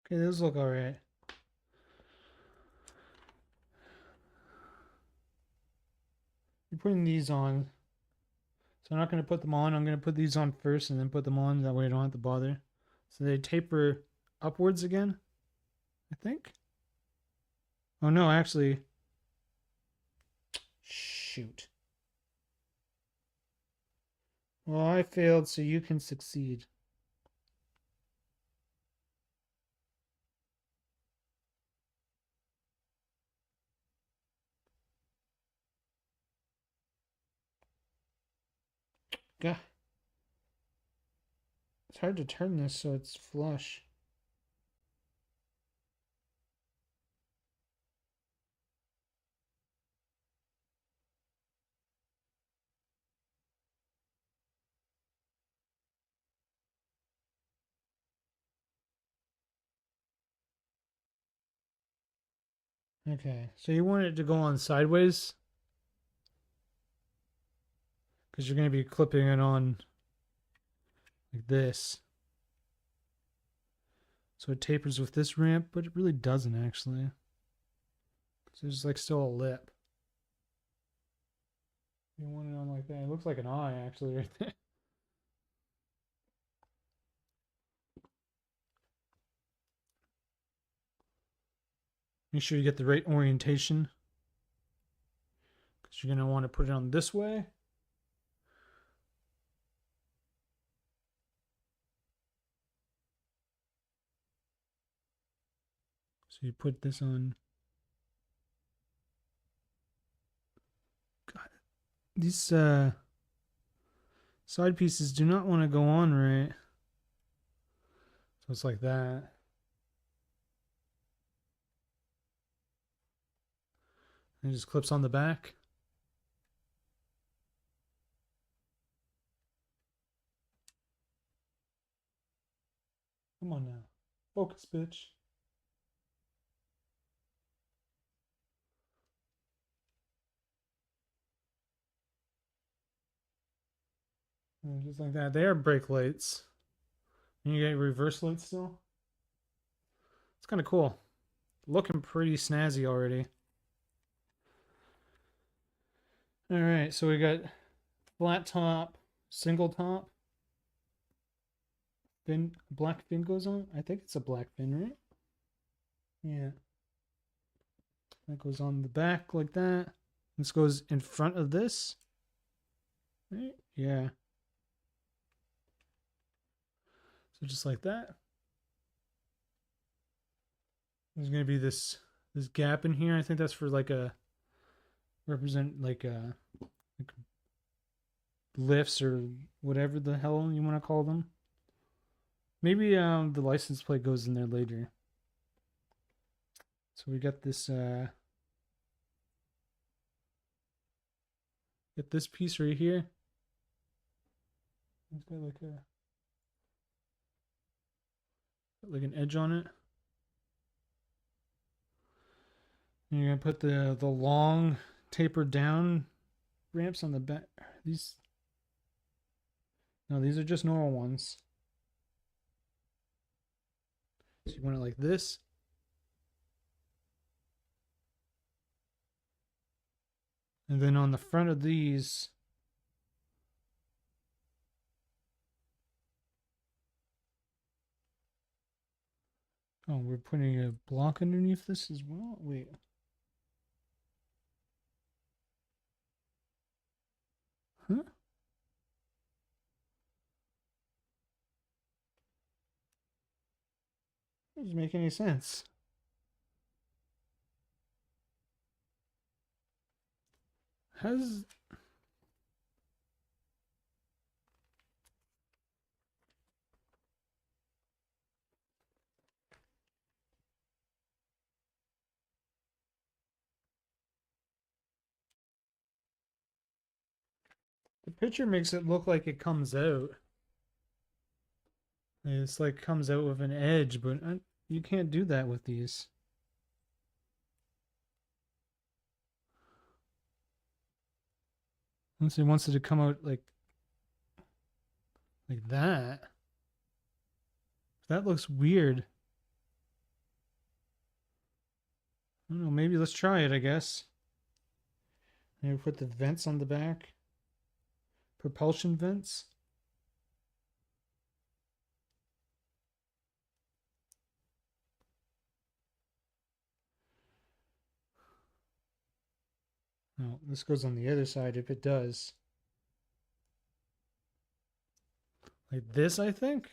Okay, those look alright. you're putting these on. So I'm not going to put them on. I'm going to put these on first and then put them on. That way I don't have to bother. So they taper upwards again, I think. Oh no, actually. Shoot. Well, I failed, so you can succeed. God. It's hard to turn this so it's flush. Okay, so you want it to go on sideways because you're going to be clipping it on like this. So it tapers with this ramp, but it really doesn't actually. So there's like still a lip. You want it on like that. It looks like an eye actually right there. Make sure you get the right orientation because you're going to want to put it on this way. So you put this on. God, these side pieces do not want to go on right. So it's like that. And it just clips on the back. Come on now. Focus, bitch. And just like that. They are brake lights. And you get reverse lights still. It's kind of cool. Looking pretty snazzy already. All right, so we got flat top, single top. Fin, black fin goes on. I think it's a black fin, right? Yeah. That goes on the back like that. This goes in front of this. Right? Yeah. So just like that. There's gonna be this gap in here. I think that's for like a represent like lifts or whatever the hell you want to call them. Maybe the license plate goes in there later. So we got this get this piece right here. It's got like an edge on it. And you're gonna put the long tapered down ramps on the back. These no, these are just normal ones. So you want it like this. And then on the front of these, oh, we're putting a block underneath this as well. Wait. Huh? That doesn't make any sense. Has the picture makes it look like it comes out. It's like comes out with an edge, but you can't do that with these. Unless it wants it to come out like that. That looks weird. I don't know, maybe let's try it, I guess. Maybe put the vents on the back. Propulsion vents. No, this goes on the other side if it does. Like this, I think.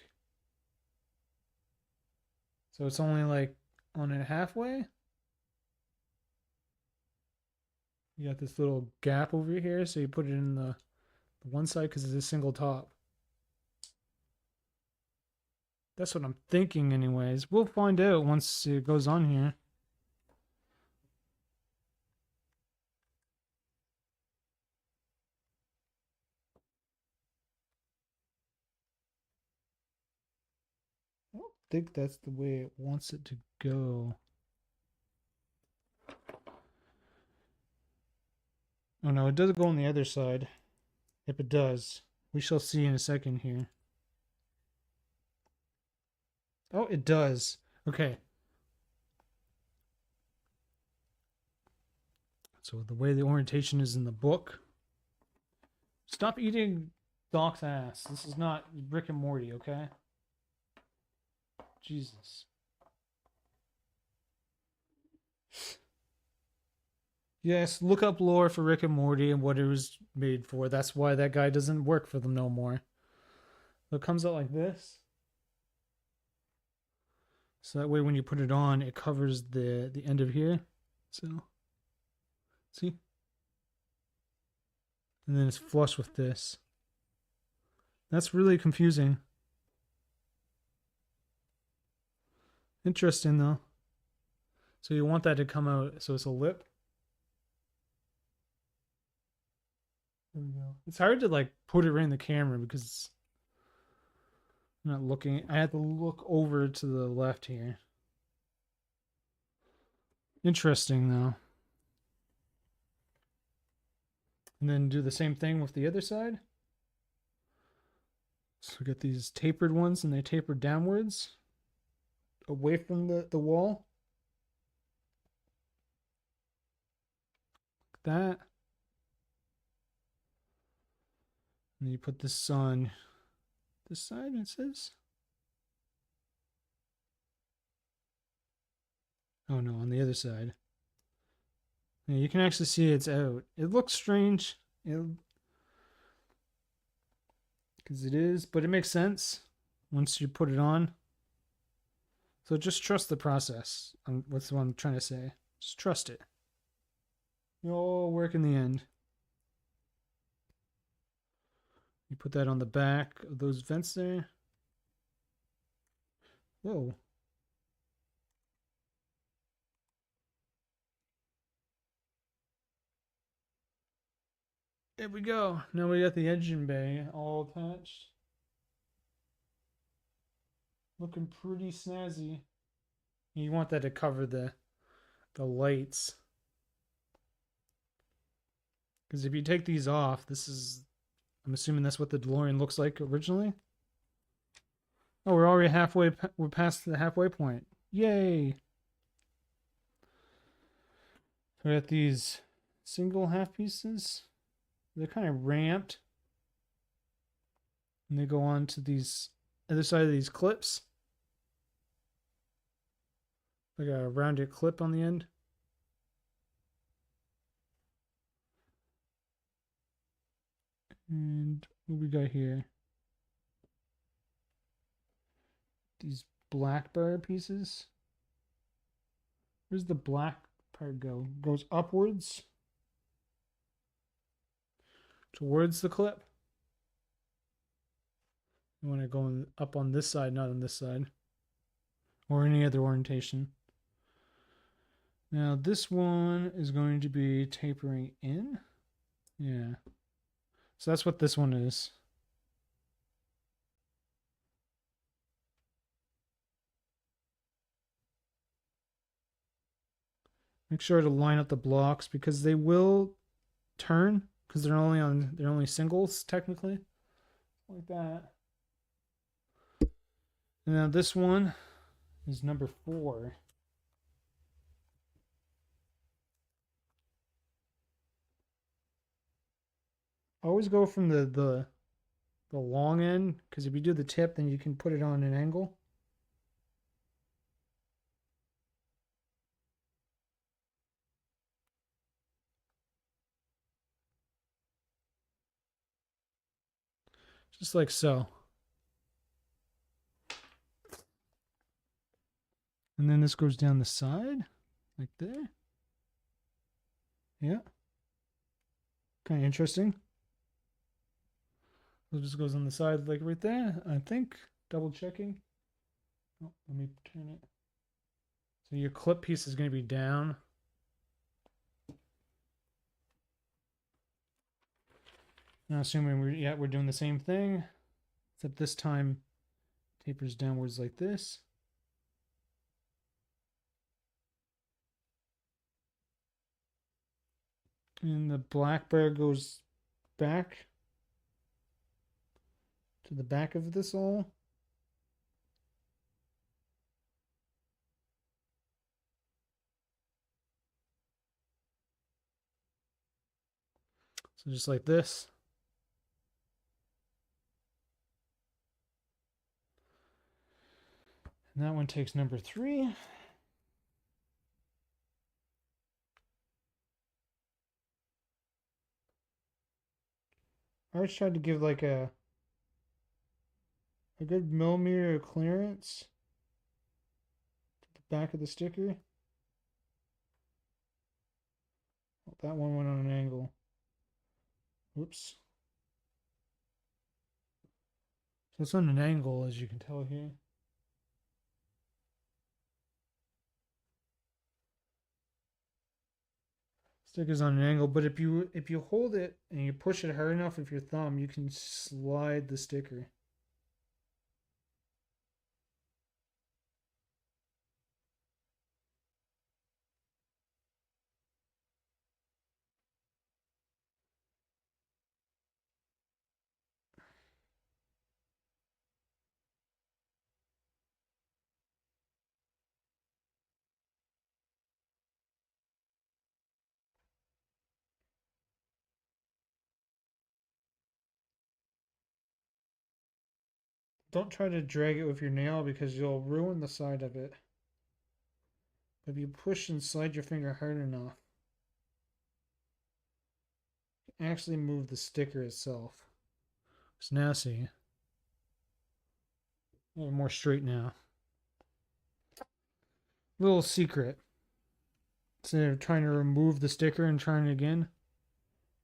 So it's only like on it halfway. You got this little gap over here, so you put it in the one side because it's a single top. That's what I'm thinking anyways. We'll find out once it goes on here. I don't think that's the way it wants it to go. Oh no, it does go on the other side. If it does, we shall see in a second here. Oh, it does. Okay. So the way the orientation is in the book. Stop eating Doc's ass. This is not Rick and Morty, okay? Jesus. Yes, look up lore for Rick and Morty and what it was made for. That's why that guy doesn't work for them no more. It comes out like this. So that way when you put it on, it covers the end of here. So, see? And then it's flush with this. That's really confusing. Interesting though. So you want that to come out, so it's a lip. There we go. It's hard to like put it right in the camera because I'm not looking. I have to look over to the left here. Interesting though. And then do the same thing with the other side. So we got these tapered ones and they taper downwards away from the wall. Like that. And then you put this on this side, it says. Oh no, on the other side. Yeah, you can actually see it's out. It looks strange. Because it is, but it makes sense once you put it on. So just trust the process. What's what I'm trying to say. Just trust it. It'll all work in the end. You put that on the back of those vents there. Whoa. There we go. Now we got the engine bay all attached. Looking pretty snazzy. You want that to cover the lights. Because if you take these off, this is... I'm assuming that's what the DeLorean looks like originally. Oh, we're already halfway... We're past the halfway point. Yay! So we got these single half pieces. They're kind of ramped. And they go on to these other side of these clips. Like a rounded clip on the end. And what we got here? These black bar pieces. Where's the black part go? Goes upwards towards the clip. You want to go up on this side, not on this side. Or any other orientation. Now this one is going to be tapering in. Yeah. So that's what this one is. Make sure to line up the blocks because they will turn because they're only singles technically. Like that. And now this one is number 4. Always go from the long end, because if you do the tip, then you can put it on an angle. Just like so. And then this goes down the side, like there. Yeah. Kind of interesting. It just goes on the side like right there, I think. Double checking. Oh, let me turn it. So your clip piece is going to be down. Now assuming we're doing the same thing, except this time tapers downwards like this. And the black bar goes back to the back of this all. So just like this. And that one takes number 3. I always tried to give like a good millimeter clearance to the back of the sticker. Oh, that one went on an angle. Oops. So it's on an angle, as you can tell here. Sticker's on an angle, but if you hold it and you push it hard enough with your thumb, you can slide the sticker. Don't try to drag it with your nail because you'll ruin the side of it. But if you push and slide your finger hard enough, you can actually move the sticker itself. So now see, a little more straight now. Little secret. Instead of trying to remove the sticker and trying it again,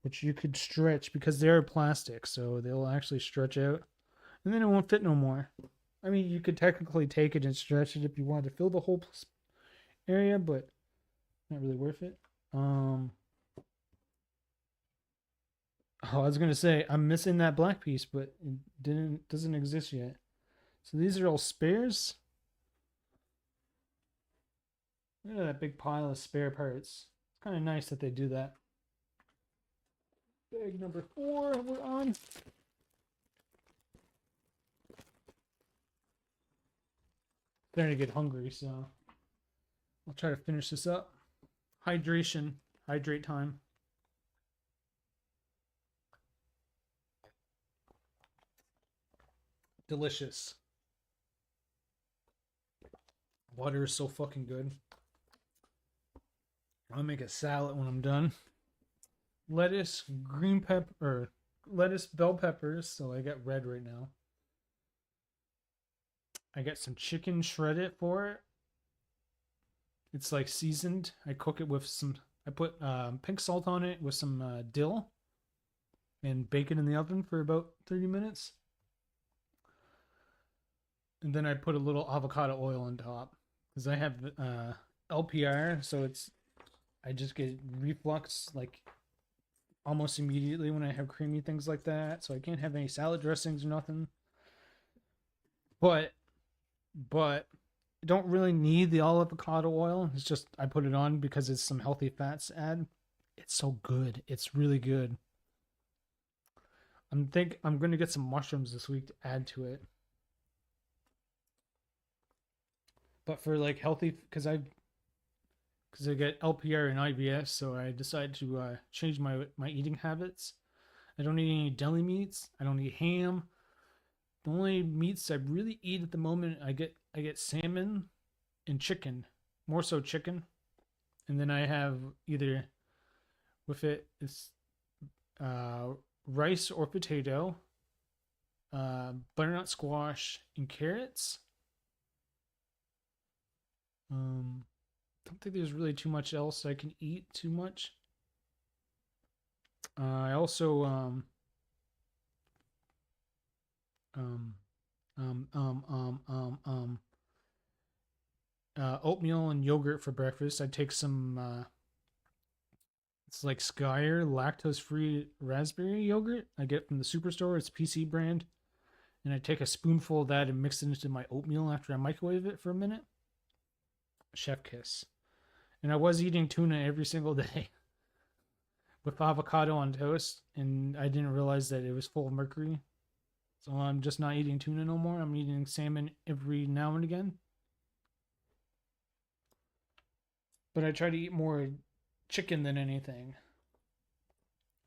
which you could stretch because they're plastic, so they'll actually stretch out, and then it won't fit no more. I mean, you could technically take it and stretch it if you wanted to fill the whole area, but not really worth it. Oh, I was gonna say I'm missing that black piece, but it doesn't exist yet. So these are all spares. Look at that big pile of spare parts. It's kind of nice that they do that. Bag number 4 we're on. Starting to get hungry, so I'll try to finish this up. Hydration, hydrate time. Delicious. Water is so fucking good. I'll make a salad when I'm done. Lettuce, green pepper, or lettuce, bell peppers. So I got red right now. I got some chicken shredded for it. It's like seasoned. I cook it with some. I put pink salt on it with some dill, and bake it in the oven for about 30 minutes. And then I put a little avocado oil on top because I have LPR, so I just get reflux like almost immediately when I have creamy things like that. So I can't have any salad dressings or nothing. But don't really need the all avocado oil. It's just I put it on because it's some healthy fats add. It's so good. It's really good. I'm gonna get some mushrooms this week to add to it. But for like healthy, because I get LPR and IBS, so I decided to change my eating habits. I don't eat any deli meats. I don't eat ham. The only meats I really eat at the moment, I get salmon and chicken, more so chicken, and then I have either with it's uh, rice or potato, butternut squash and carrots. Don't think there's really too much else I can eat too much. I also um um um um um um oatmeal and yogurt for breakfast. I take some it's like Skyer lactose free raspberry yogurt I get from the superstore. It's PC brand. And I take a spoonful of that and mix it into my oatmeal after I microwave it for a minute. Chef kiss. And I was eating tuna every single day with avocado on toast, and I didn't realize that it was full of mercury. So I'm just not eating tuna no more. I'm eating salmon every now and again. But I try to eat more chicken than anything.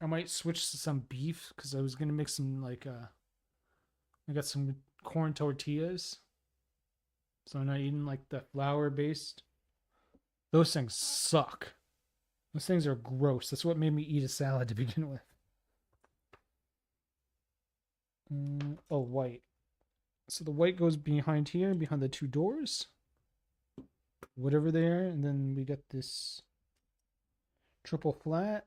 I might switch to some beef because I was gonna make some I got some corn tortillas. So I'm not eating like the flour based. Those things suck. Those things are gross. That's what made me eat a salad to begin with. Oh, white. So the white goes behind here, behind the two doors. Whatever they are. And then we got this triple flat.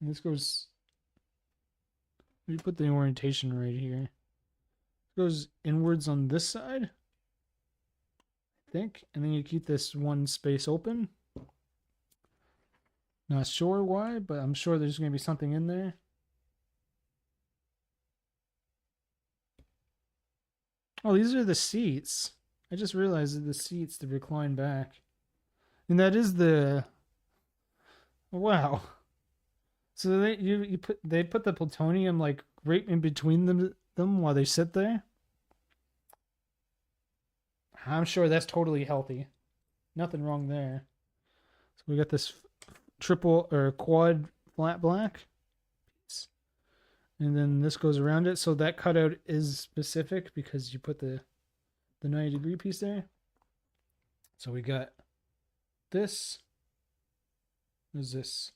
And this goes... We put the orientation right here. It goes inwards on this side, I think. And then you keep this one space open. Not sure why, but I'm sure there's going to be something in there. Oh, these are the seats. I just realized that the seats to recline back. And that is the... Wow. So they put the plutonium like right in between them while they sit there. I'm sure that's totally healthy. Nothing wrong there. So we got this triple or quad flat black piece. And then this goes around it. So that cutout is specific because you put the 90-degree piece there. So we got this. What is this?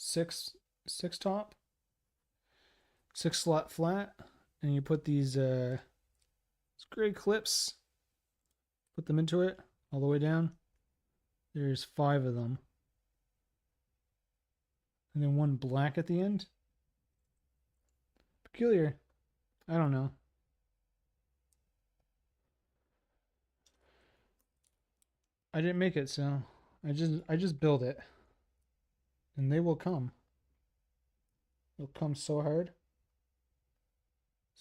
Six top, 6-slot flat, and you put these gray clips, put them into it all the way down. There's 5 of them, and then one black at the end. Peculiar. I don't know. I didn't make it, so I just build it, and they will come. They'll come so hard.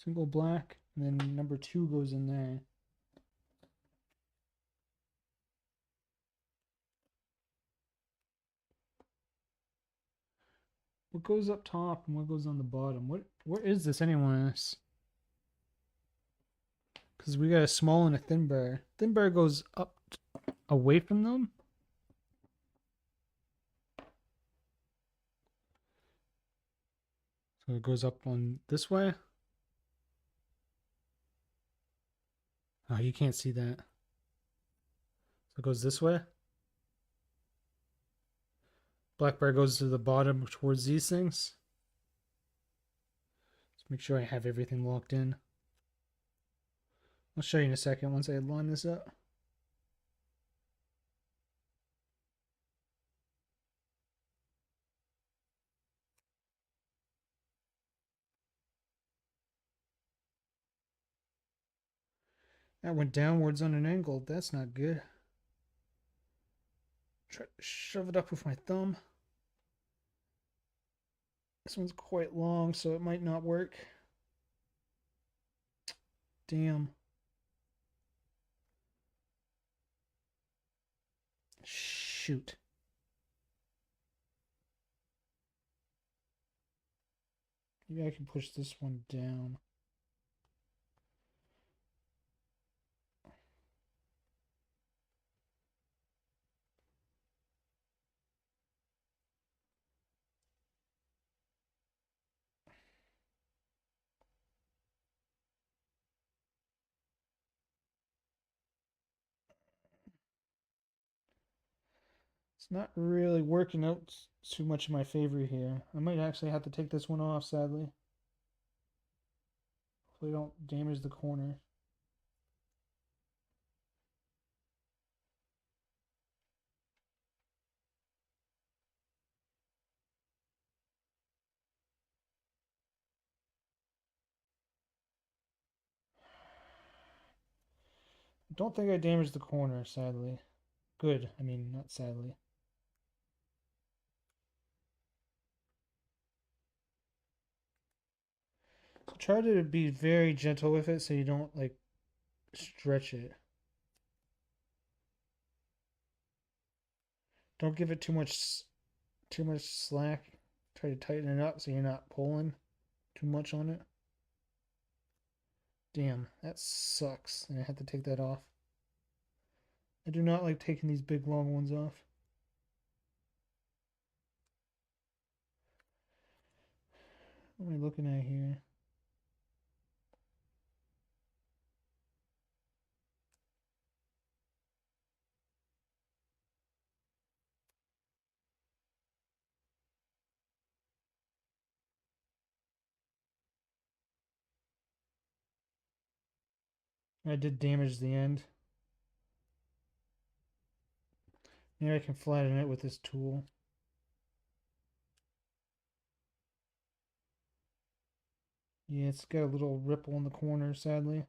Single black, and then number 2 goes in there. What goes up top and what goes on the bottom? Where is this anyways? Because we got a small and a thin bar. Thin bar goes up away from them. So it goes up on this way. Oh, you can't see that. So it goes this way. Black bar goes to the bottom towards these things. Let's make sure I have everything locked in. I'll show you in a second once I line this up. That went downwards on an angle. That's not good. Try to shove it up with my thumb. This one's quite long, so it might not work. Damn. Shoot. Maybe I can push this one down. It's not really working out too much in my favor here. I might actually have to take this one off, sadly. Hopefully I don't damage the corner. I don't think I damaged the corner, sadly. Good. I mean, not sadly. So try to be very gentle with it so you don't, like, stretch it. Don't give it too much slack. Try to tighten it up so you're not pulling too much on it. Damn, that sucks. And I have to take that off. I do not like taking these big long ones off. What am I looking at here? I did damage the end. Maybe I can flatten it with this tool. Yeah, it's got a little ripple in the corner, sadly.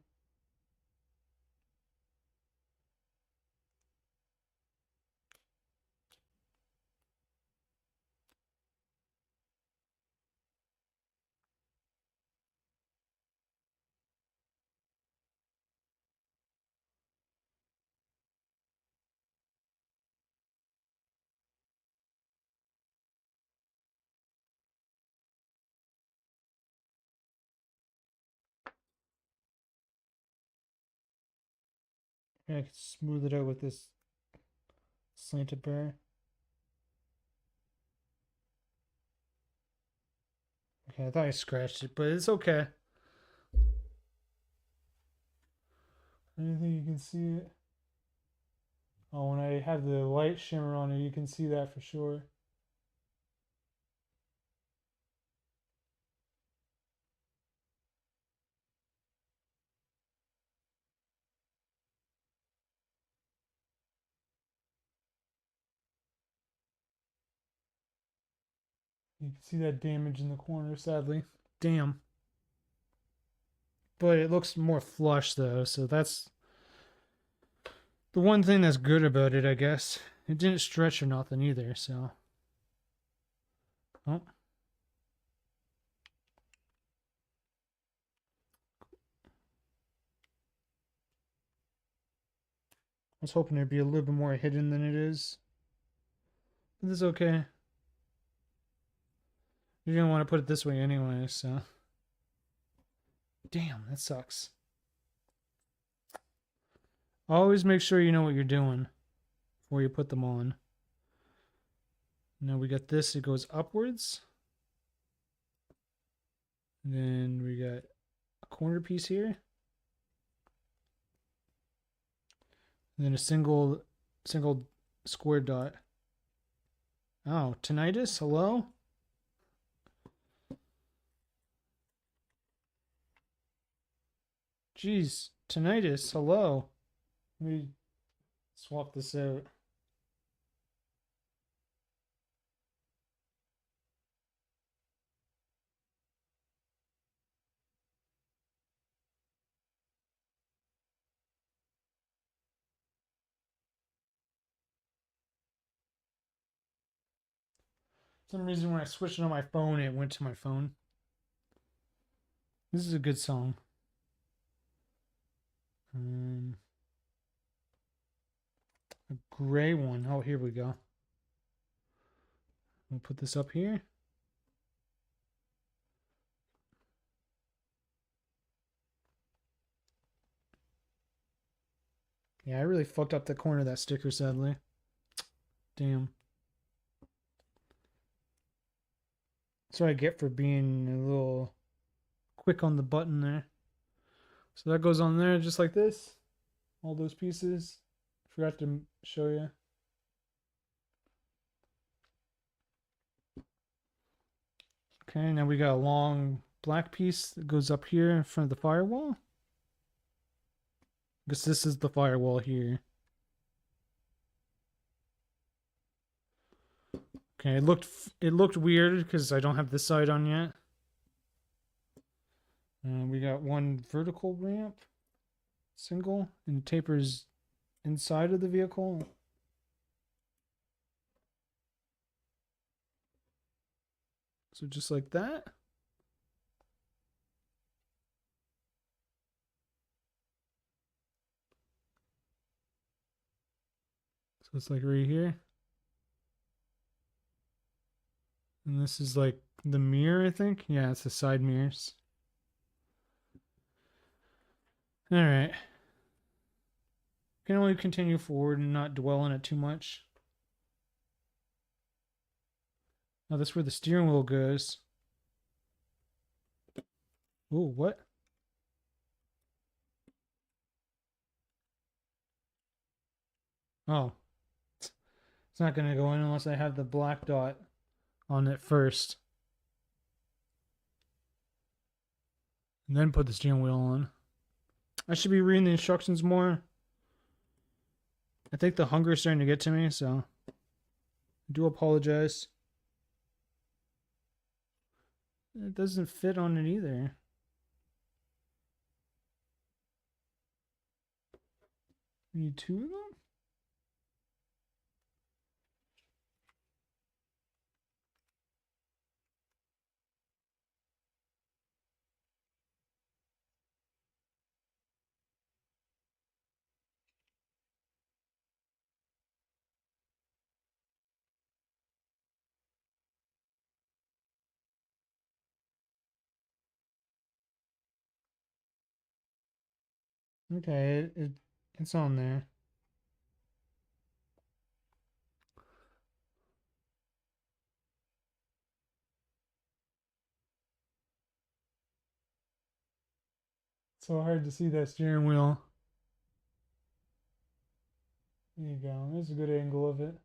I can smooth it out with this slanted bar. Okay, I thought I scratched it, but it's okay. I don't think you can see it. Oh, when I have the light shimmer on it, you can see that for sure. You can see that damage in the corner, sadly. Damn. But it looks more flush, though, so that's the one thing that's good about it, I guess. It didn't stretch or nothing either, so. Oh. I was hoping it'd be a little bit more hidden than it is. But this is okay. You're gonna want to put it this way anyway, so. Damn, that sucks. Always make sure you know what you're doing before you put them on. Now we got this, it goes upwards. And then we got a corner piece here. And then a single square dot. Oh, tinnitus? Hello? Jeez, tinnitus, hello. Let me swap this out. For some reason when I switched it on my phone, it went to my phone. This is a good song. A gray one. Oh, here we go. We'll put this up here. Yeah, I really fucked up the corner of that sticker, sadly. Damn. That's what I get for being a little quick on the button there. So that goes on there just like this. All those pieces. Forgot to show you. Okay, now we got a long black piece that goes up here in front of the firewall. Because this is the firewall here. Okay, it looked weird because I don't have this side on yet. We got one vertical ramp, single, and it tapers inside of the vehicle. So just like that. So it's like right here. And this is like the mirror, I think. Yeah, it's the side mirrors. All right. Can only continue forward and not dwell on it too much. Now that's where the steering wheel goes. Oh, what? Oh. It's not going to go in unless I have the black dot on it first. And then put the steering wheel on. I should be reading the instructions more. I think the hunger is starting to get to me, so I do apologize. It doesn't fit on it either. We need two of them? Okay, it's on there. So hard to see that steering wheel. There you go. There's a good angle of it.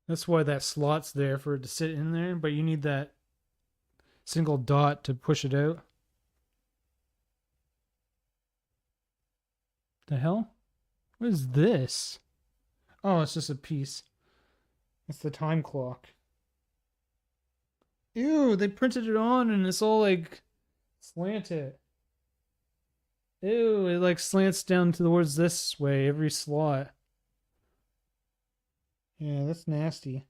That's why that slot's there for it to sit in there, but you need that single dot to push it out. The hell? What is this? Oh, it's just a piece. It's the time clock. Ew, they printed it on and it's all like slanted. Ew, it like slants down towards this way every slot. Yeah, that's nasty.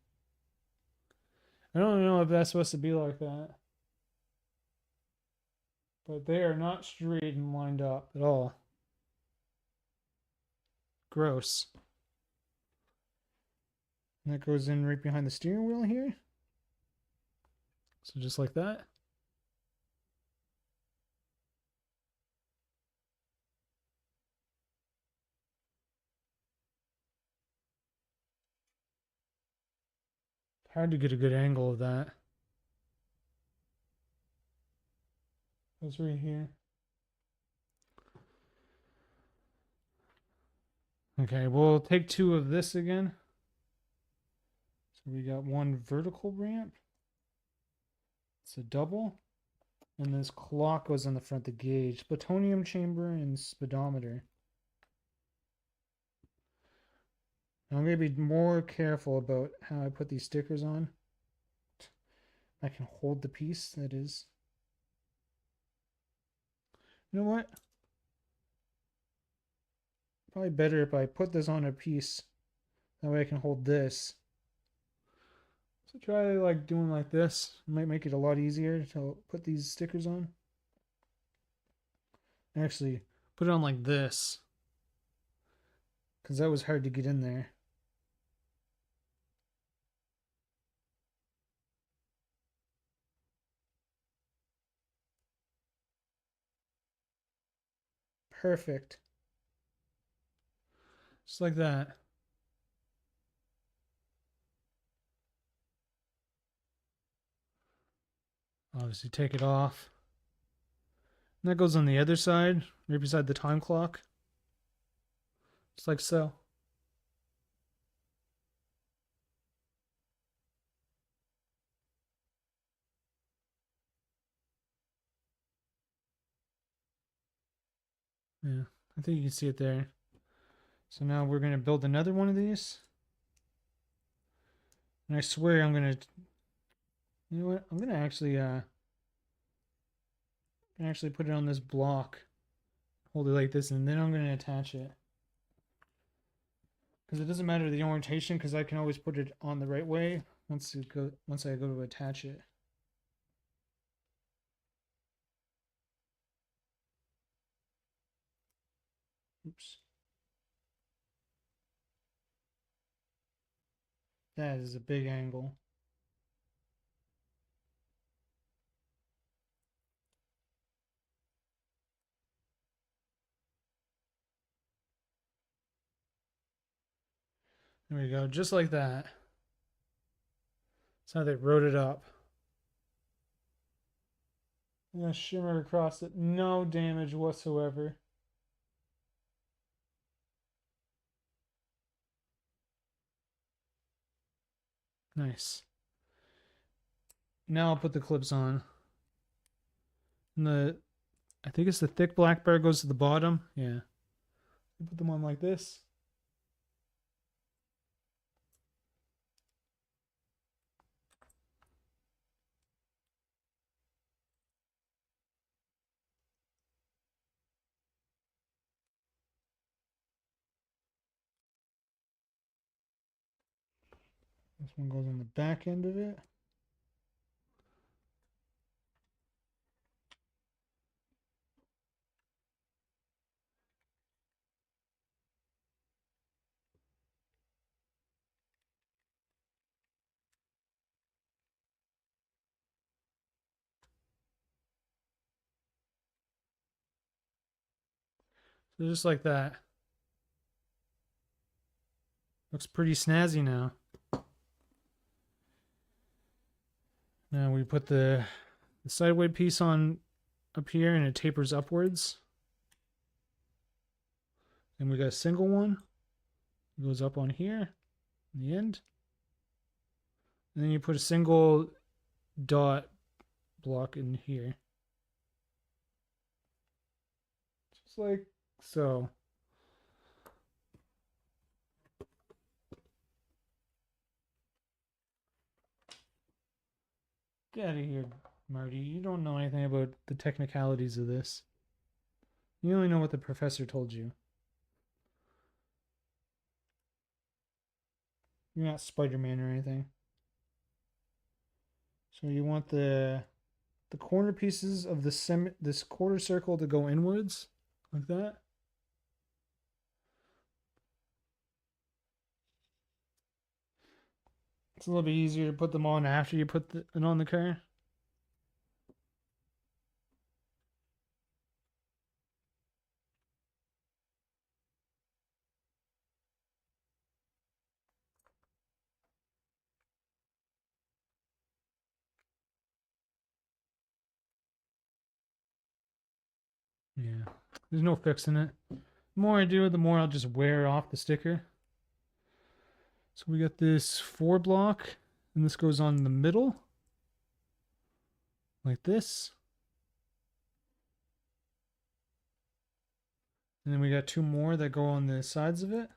I don't know if that's supposed to be like that. But they are not straight and lined up at all. Gross. And that goes in right behind the steering wheel here. So just like that. Hard to get a good angle of that. That's right here. Okay, we'll take two of this again. So we got one vertical ramp. It's a double. And this clock goes on the front, the gauge. Plutonium chamber and speedometer. Now I'm going to be more careful about how I put these stickers on. I can hold the piece, that is. You know what? Probably better if I put this on a piece. That way I can hold this. So try like doing like this. It might make it a lot easier to put these stickers on. Actually, put it on like this. Because that was hard to get in there. Perfect. Just like that. Obviously take it off. And that goes on the other side, right beside the time clock. Just like so. Yeah, I think you can see it there. So now we're going to build another one of these. And I swear I'm going to, you know what? I'm going to actually put it on this block. Hold it like this, and then I'm going to attach it. Because it doesn't matter the orientation, because I can always put it on the right way once I go to attach it. Oops. That is a big angle. There we go, just like that. That's how they wrote it up. I'm gonna shimmer across it, no damage whatsoever. Nice. Now I'll put the clips on. And I think it's the thick black bar goes to the bottom. Yeah. Put them on like this. This one goes on the back end of it. So just like that. Looks pretty snazzy now. Now we put the sideway piece on up here and it tapers upwards. And we got a single one. It goes up on here in the end. And then you put a single dot block in here. Just like so. Get out of here, Marty. You don't know anything about the technicalities of this. You only know what the professor told you. You're not Spider-Man or anything. So you want the corner pieces of this quarter circle to go inwards like that. It's a little bit easier to put them on after you put it on the car. Yeah, there's no fixing it. The more I do it, the more I'll just wear off the sticker. So we got this 4 block, and this goes on in the middle, like this. And then we got 2 more that go on the sides of it.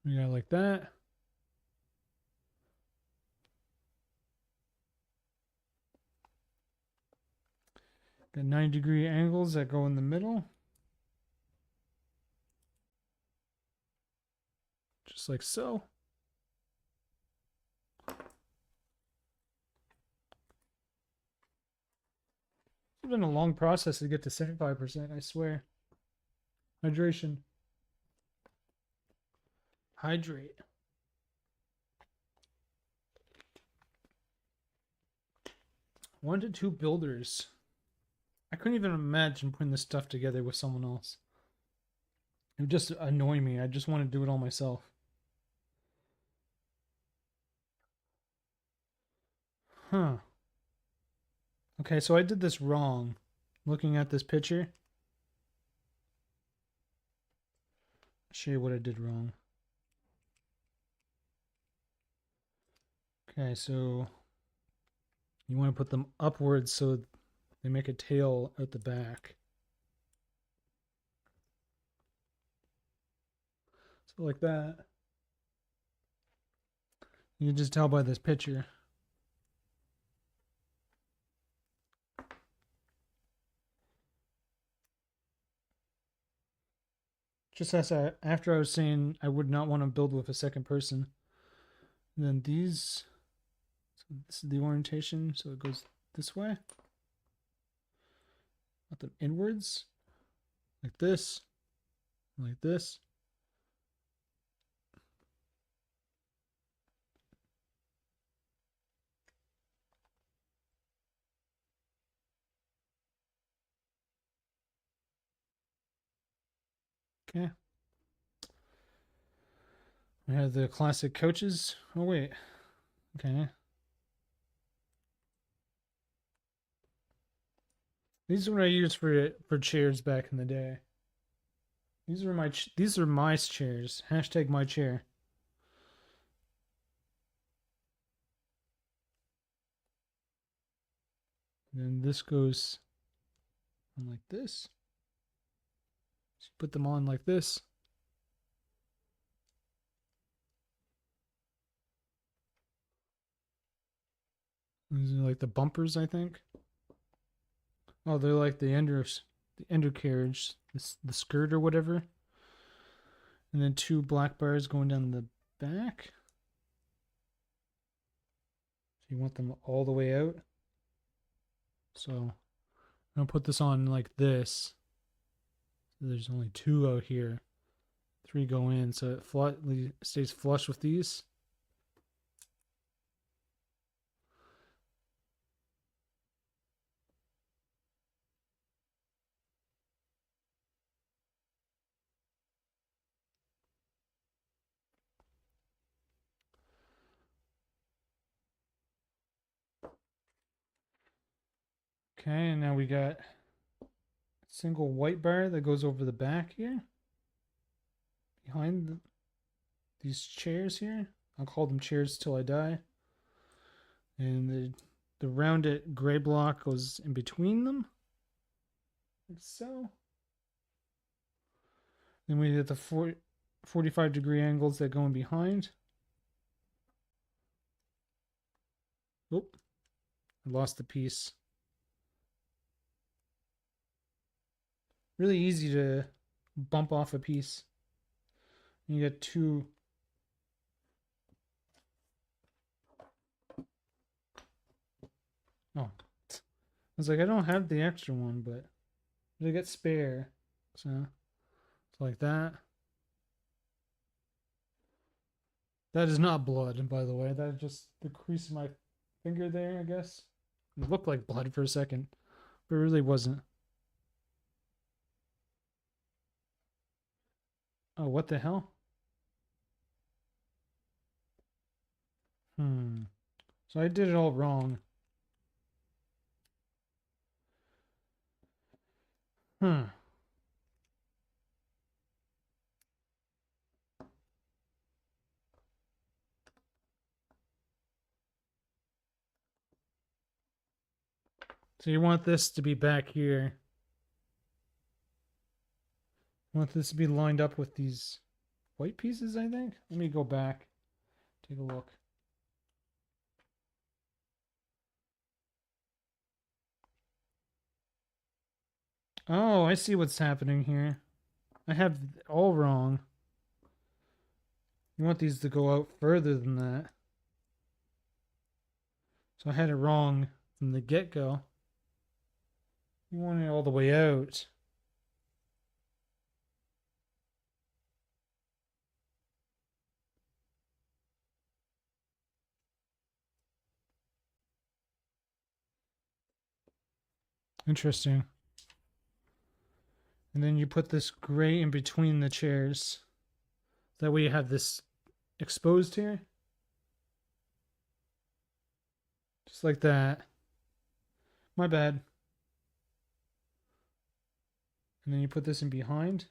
We got like that. Got 90-degree angles that go in the middle. Just like so. It's been a long process to get to 75%, I swear. Hydration. Hydrate. 1 to 2 builders. I couldn't even imagine putting this stuff together with someone else. It would just annoy me. I just want to do it all myself. Huh. Okay, so I did this wrong. Looking at this picture. I'll show you what I did wrong. Okay, so You want to put them upwards so they make a tail out the back. So like that. You can just tell by this picture. Just as after I was saying I would not want to build with a second person. And then these, so this is the orientation, so it goes this way. Put them inwards, like this, like this. Okay. We have the classic couches. Oh wait. Okay. These are what I used for chairs back in the day. These are my chairs. Hashtag my chair. And then this goes on like this. So you put them on like this. These are like the bumpers, I think. Oh, they're like the undercarriage, the skirt or whatever. And then 2 black bars going down the back. So you want them all the way out. So I'm gonna put this on like this. So there's only 2 out here. 3 go in, so it stays flush with these. Okay, and now we got a single white bar that goes over the back here. Behind these chairs here. I'll call them chairs till I die. And the rounded gray block goes in between them. Like so. Then we get the 45-degree angles that go in behind. Oop. I lost the piece. Really easy to bump off a piece. You get 2. Oh. I was like, I don't have the extra one, but I get spare. So it's like that. That is not blood, by the way. That is just the crease of my finger there, I guess. It looked like blood for a second, but it really wasn't. Oh, what the hell? So I did it all wrong. Hmm. So you want this to be back here. You want this to be lined up with these white pieces, I think? Let me go back. Take a look. Oh, I see what's happening here. I have all wrong. You want these to go out further than that. So I had it wrong from the get-go. You want it all the way out. Interesting. And then you put this gray in between the chairs. That way you have this exposed here. Just like that. My bad. And then you put this in behind.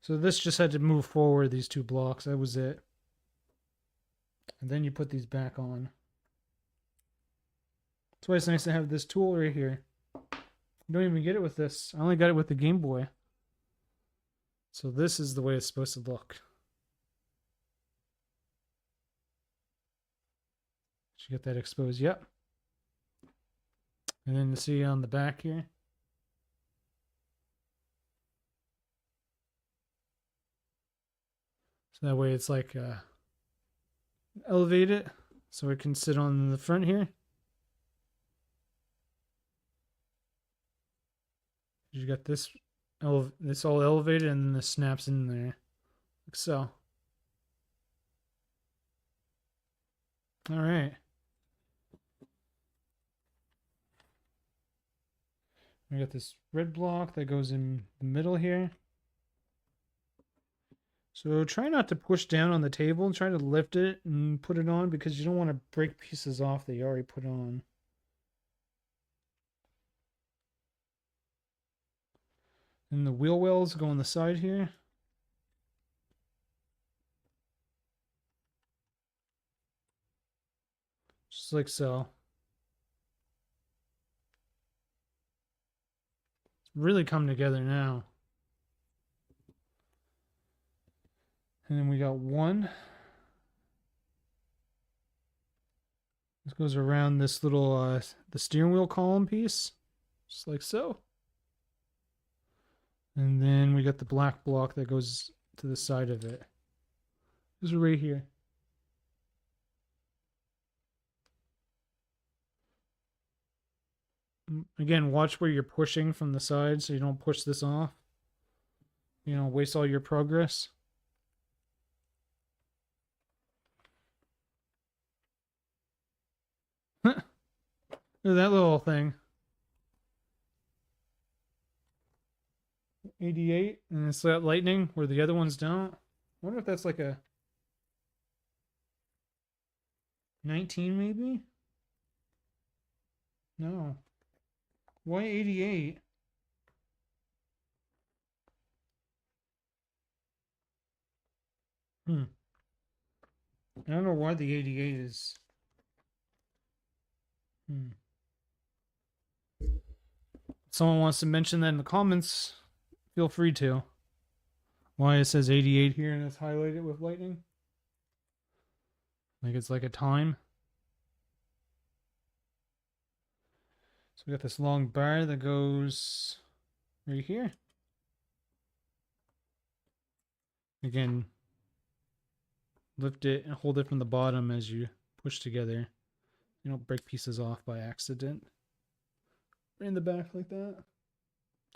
So this just had to move forward, these 2 blocks. That was it. And then you put these back on. That's why it's nice to have this tool right here. You don't even get it with this. I only got it with the Game Boy. So this is the way it's supposed to look. Should get that exposed. Yep. And then you see on the back here. So that way it's like elevate it so it can sit on the front here. You got this, it's all elevated and then this snaps in there, like so. All right. We got this red block that goes in the middle here. So try not to push down on the table and try to lift it and put it on because you don't want to break pieces off that you already put on. And the wheel wells go on the side here. Just like so. It's really come together now. And then we got one. This goes around this little, the steering wheel column piece. Just like so. And then we got the black block that goes to the side of it. This is right here. Again, watch where you're pushing from the side so you don't push this off. You know, waste all your progress. Look at that little thing. 88, and it's got lightning where the other ones don't. I wonder if that's like a 19 maybe? No. Why 88? I don't know why the 88 is. If someone wants to mention that in the comments, feel free to. Why it says 88 here and it's highlighted with lightning? Like it's like a time. So we got this long bar that goes right here. Again, lift it and hold it from the bottom as you push together. You don't break pieces off by accident. Right in the back like that.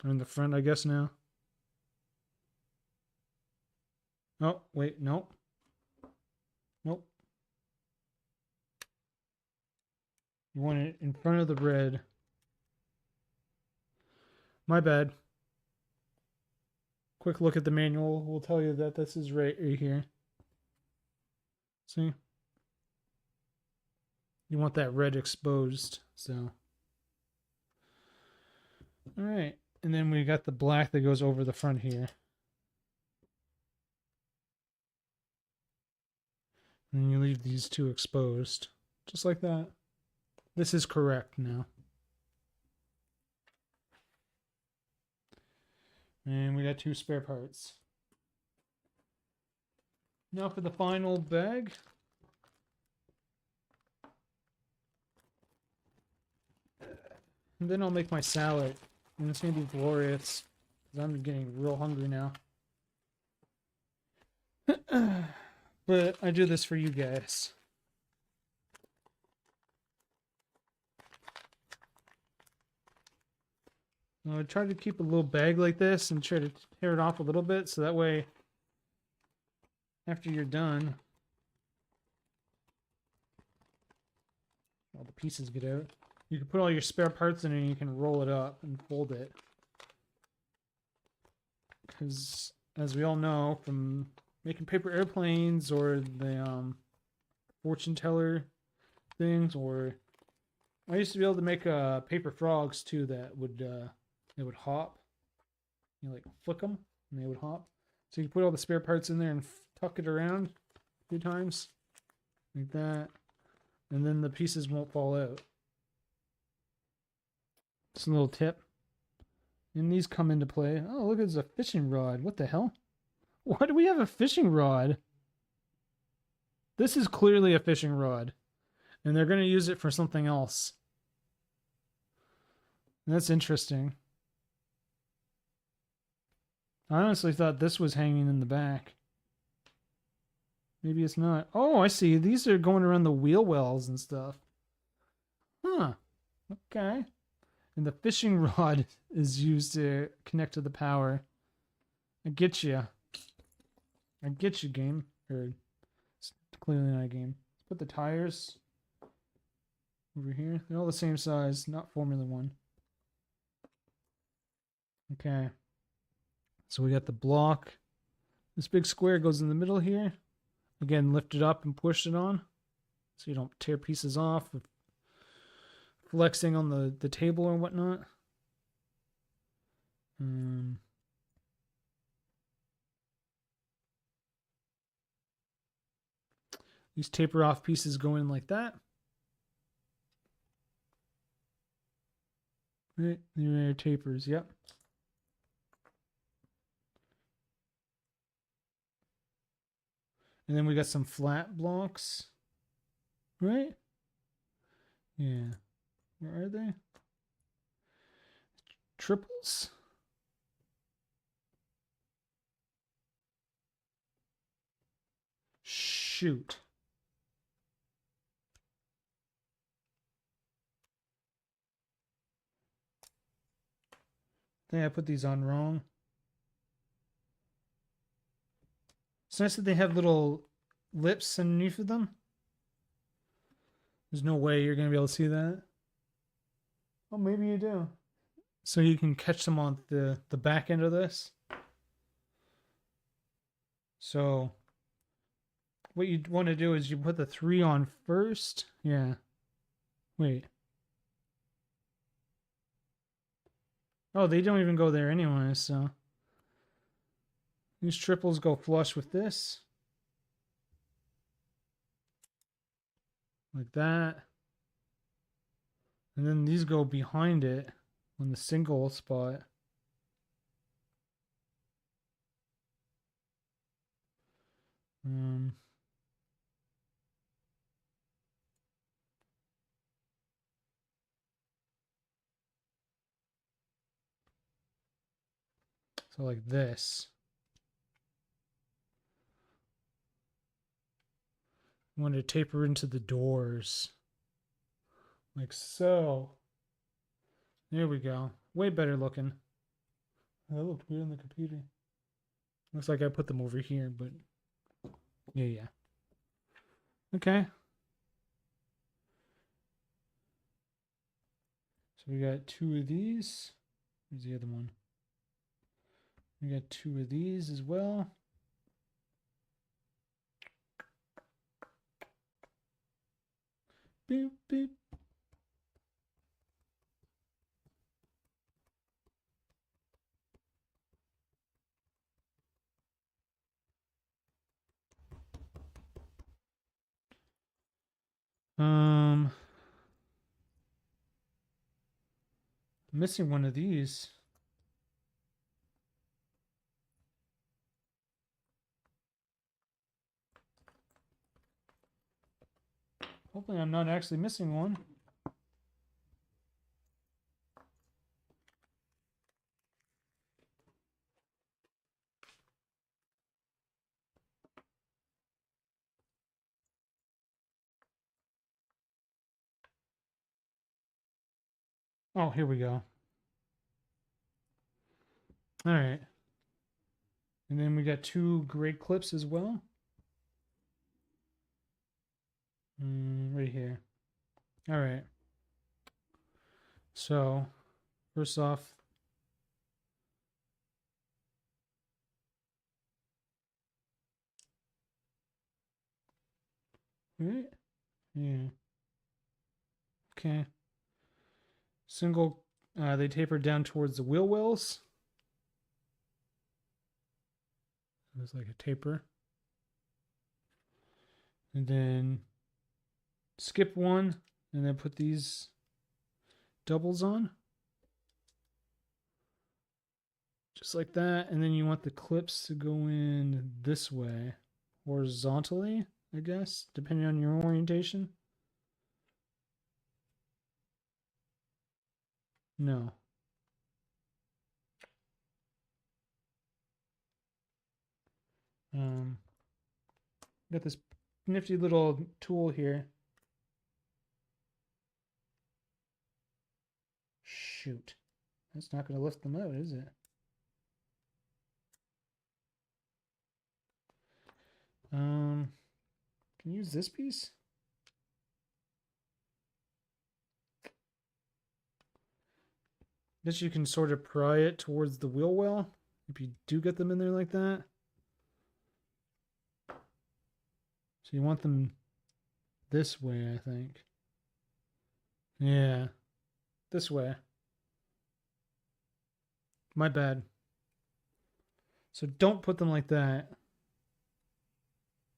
Or in the front, I guess now. Oh, wait, nope. Nope. You want it in front of the red. My bad. Quick look at the manual will tell you that this is right here. See? You want that red exposed, so. All right, and then we got the black that goes over the front here. And you leave these two exposed, just like that. This is correct now. And we got two spare parts. Now for the final bag. And then I'll make my salad. And it's going to be glorious. Because I'm getting real hungry now. But I do this for you guys. I try to keep a little bag like this and try to tear it off a little bit so that way after you're done all the pieces get out. You can put all your spare parts in it and you can roll it up and fold it. Because as we all know from making paper airplanes or the fortune teller things, or I used to be able to make paper frogs too that would they would hop. You know, like flick them and they would hop. So you put all the spare parts in there and tuck it around a few times like that, and then the pieces won't fall out. Just a little tip. And these come into play. Oh, look, it's a fishing rod. What the hell? Why do we have a fishing rod? This is clearly a fishing rod. And they're going to use it for something else. That's interesting. I honestly thought this was hanging in the back. Maybe it's not. Oh, I see. These are going around the wheel wells and stuff. Huh. Okay. And the fishing rod is used to connect to the power. I get you. I get you, game. Or it's clearly not a game. Let's put the tires over here. They're all the same size, not Formula One. Okay. So we got the block. This big square goes in the middle here. Again, lift it up and push it on so you don't tear pieces off with flexing on the table or whatnot. These taper off pieces go in like that. Right, there are tapers, yep. And then we got some flat blocks, right? Yeah. Where are they? Triples? Shoot. I think I put these on wrong. It's nice that they have little lips underneath of them. There's no way you're going to be able to see that. Oh, maybe you do. So you can catch them on the back end of this. So what you want to do is you put the 3 on first. Yeah. Wait. Oh, they don't even go there anyway, so. These triples go flush with this. Like that. And then these go behind it on the single spot. So like this. I want to taper into the doors. Like so. There we go. Way better looking. That looked weird on the computer. Looks like I put them over here, but yeah. Okay. So we got 2 of these. Where's the other one? We got 2 of these as well. Beep, beep. Missing one of these. Hopefully I'm not actually missing one. Oh, here we go. All right. And then we got 2 gray clips as well. Right here. All right. So, first off, right? Yeah. Okay. Single, they taper down towards the wheel wells. There's like a taper. And then skip one and then put these doubles on. Just like that. And then you want the clips to go in this way, horizontally, I guess, depending on your orientation. No. Got this nifty little tool here. Shoot. That's not going to lift them out, is it? Can you use this piece? Guess you can sort of pry it towards the wheel well if you do get them in there like that. So you want them this way, I think. Yeah, this way. My bad. So don't put them like that.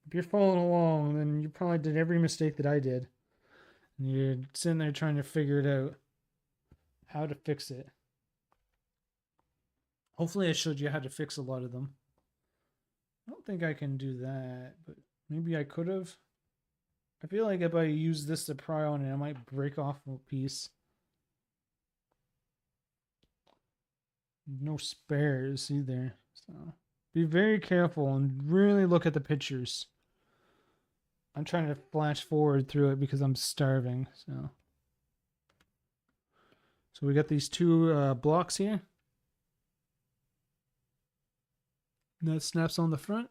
If you're following along, then you probably did every mistake that I did. And you're sitting there trying to figure it out. How to fix it. Hopefully I showed you how to fix a lot of them. I don't think I can do that, but maybe I could have. I feel like if I use this to pry on it, I might break off a piece. No spares either. So be very careful and really look at the pictures. I'm trying to flash forward through it because I'm starving. So we got these two blocks here. That snaps on the front.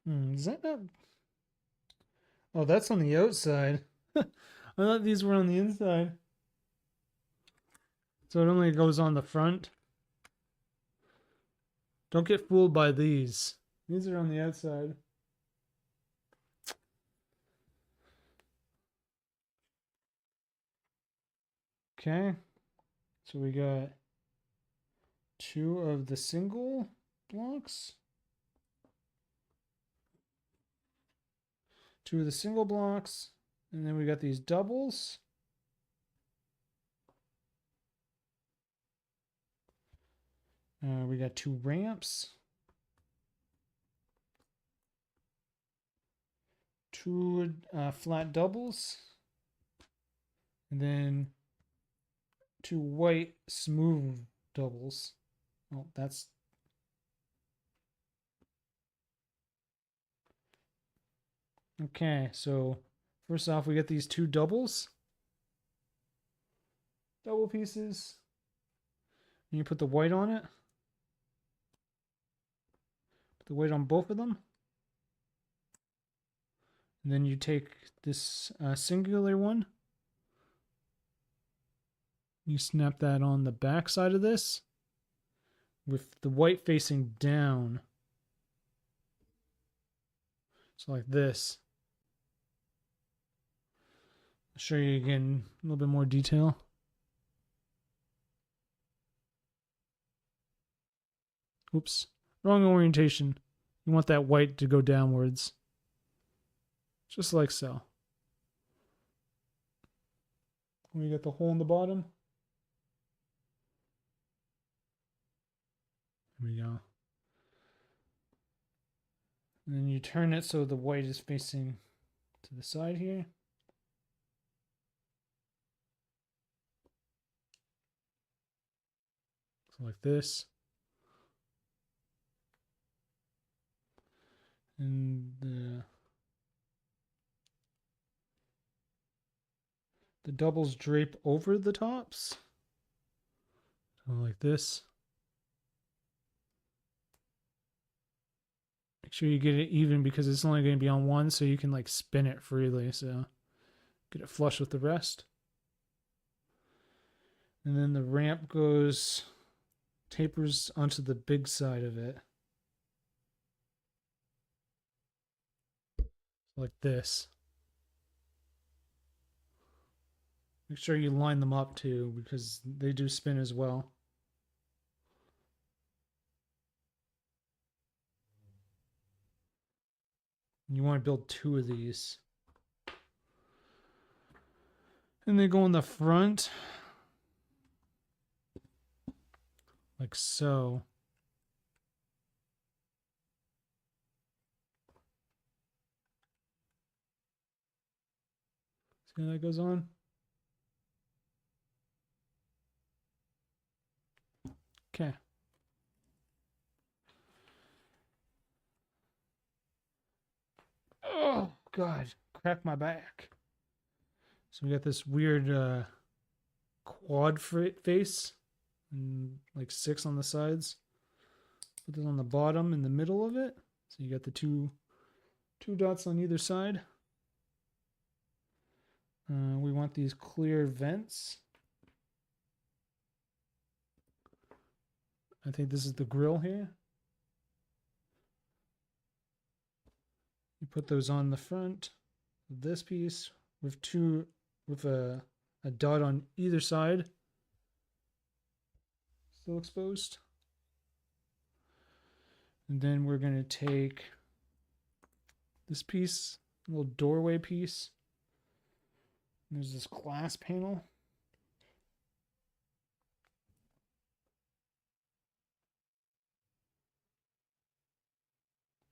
Is that not? Oh, that's on the outside. I thought these were on the inside. So it only goes on the front. Don't get fooled by these. These are on the outside. Okay. So we got two of the single blocks. Two of the single blocks. And then we got these doubles. We got two ramps. Two flat doubles. And then two white smooth doubles. Oh, that's... Okay, so first off, we get these two doubles. Double pieces. And you put the white on it. Put the white on both of them. And then you take this singular one. You snap that on the back side of this with the white facing down. So like this. I'll show you again a little bit more detail. Oops, wrong orientation. You want that white to go downwards. Just like so. We got the hole in the bottom. There we go. And then you turn it so the white is facing to the side here. So like this. And the doubles drape over the tops. So like this. Make sure you get it even because it's only going to be on one, so you can like spin it freely. So get it flush with the rest. And then the ramp tapers onto the big side of it. Like this. Make sure you line them up too, because they do spin as well. You want to build 2 of these. And they go in the front. Like so. See how that goes on? Okay. Oh, God. Crack my back. So we got this weird quad face. And like 6 on the sides. Put this on the bottom in the middle of it. So you got the two dots on either side. We want these clear vents. I think this is the grill here. You put those on the front of this piece with a dot on either side. Still exposed. And then we're going to take this piece, little doorway piece. There's this glass panel.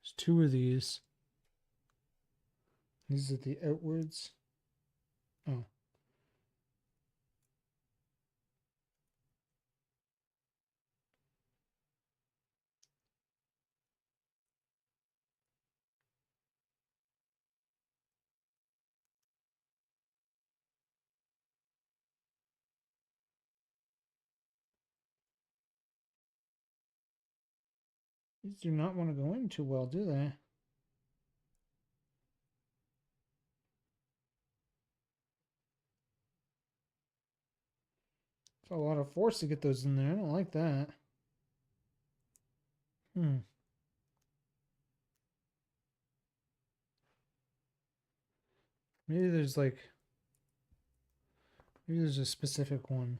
There's 2 of these. These are the outwards. Oh. These do not want to go in too well, do they? It's a lot of force to get those in there. I don't like that. Maybe there's a specific one.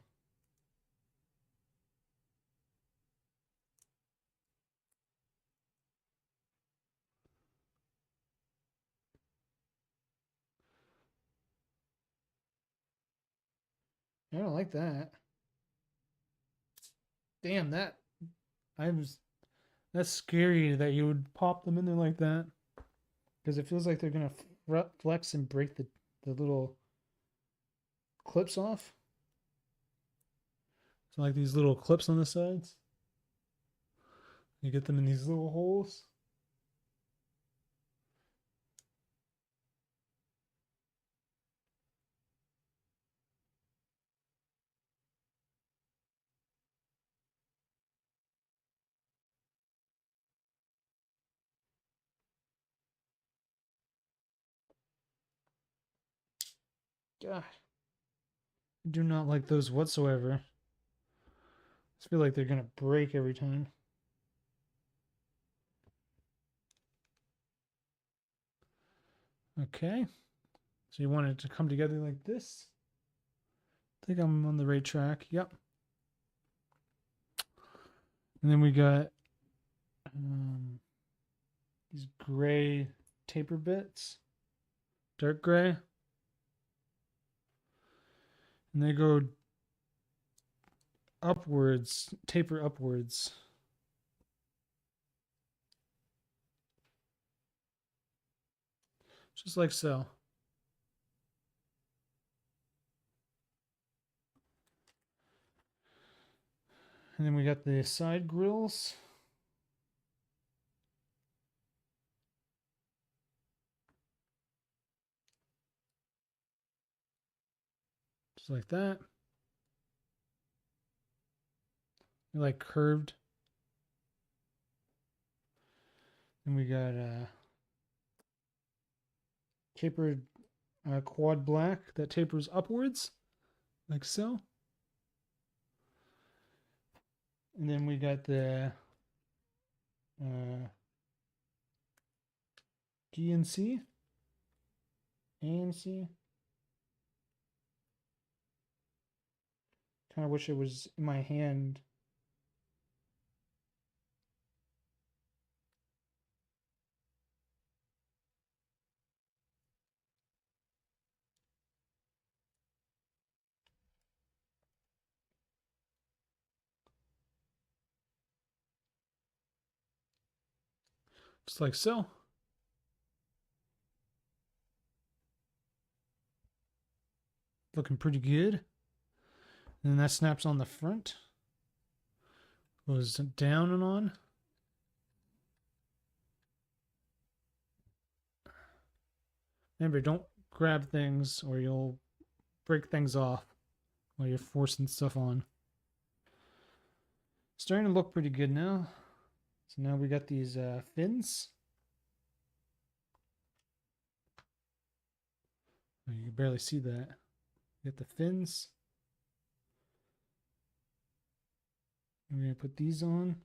I don't like that. Damn, that's scary that you would pop them in there like that. Because it feels like they're gonna flex and break the little clips off. So like these little clips on the sides. You get them in these little holes. God. I do not like those whatsoever. I just feel like they're gonna break every time. Okay. So you want it to come together like this. I think I'm on the right track. Yep. And then we got these gray taper bits. Dark gray. And they go upwards, taper upwards. Just like so. And then we got the side grills. Just like that. They're like curved. And we got tapered quad black that tapers upwards, like so. And then we got the GNC, AMC. Kind of wish it was in my hand. Just like so. Looking pretty good. And then that snaps on the front. Goes down and on. Remember, don't grab things or you'll break things off while you're forcing stuff on. Starting to look pretty good now. So now we got these fins. Oh, you can barely see that. We got the fins. We're going to put these on.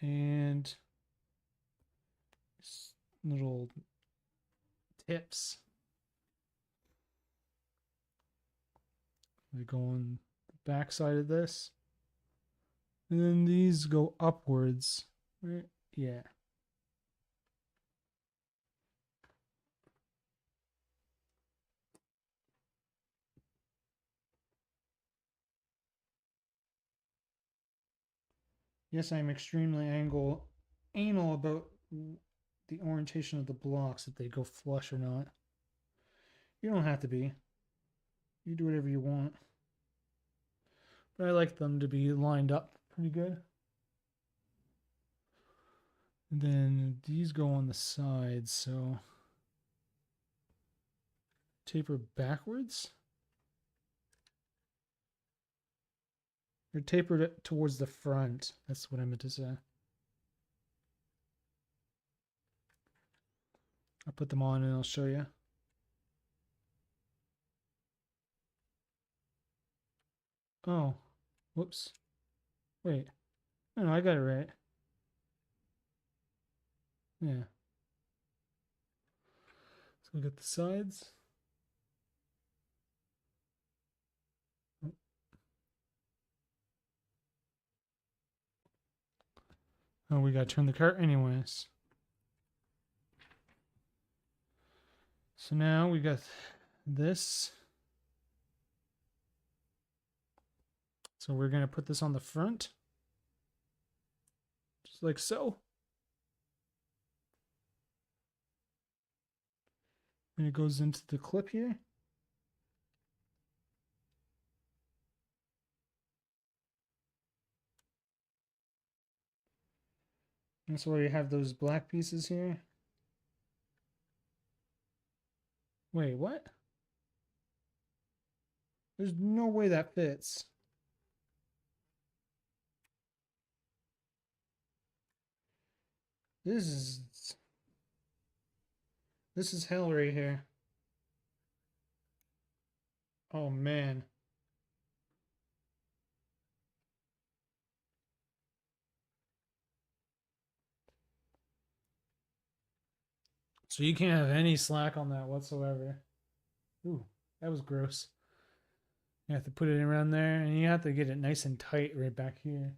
And little tips. They go on the back side of this. And then these go upwards. Right? Yeah. Yes, I'm extremely anal about the orientation of the blocks, if they go flush or not. You don't have to be. You do whatever you want. But I like them to be lined up pretty good. And then these go on the sides, so taper backwards. Or tapered it towards the front. That's what I meant to say. I'll put them on and I'll show you. Oh, whoops. Wait. No, I got it right. Yeah. So we got the sides. Oh, we gotta turn the cart anyways. So now we got this. So we're gonna put this on the front. Just like so. And it goes into the clip here. That's why you have those black pieces here. Wait, what? There's no way that fits. This is hell right here. Oh man. So you can't have any slack on that whatsoever. Ooh, that was gross. You have to put it around there and you have to get it nice and tight right back here.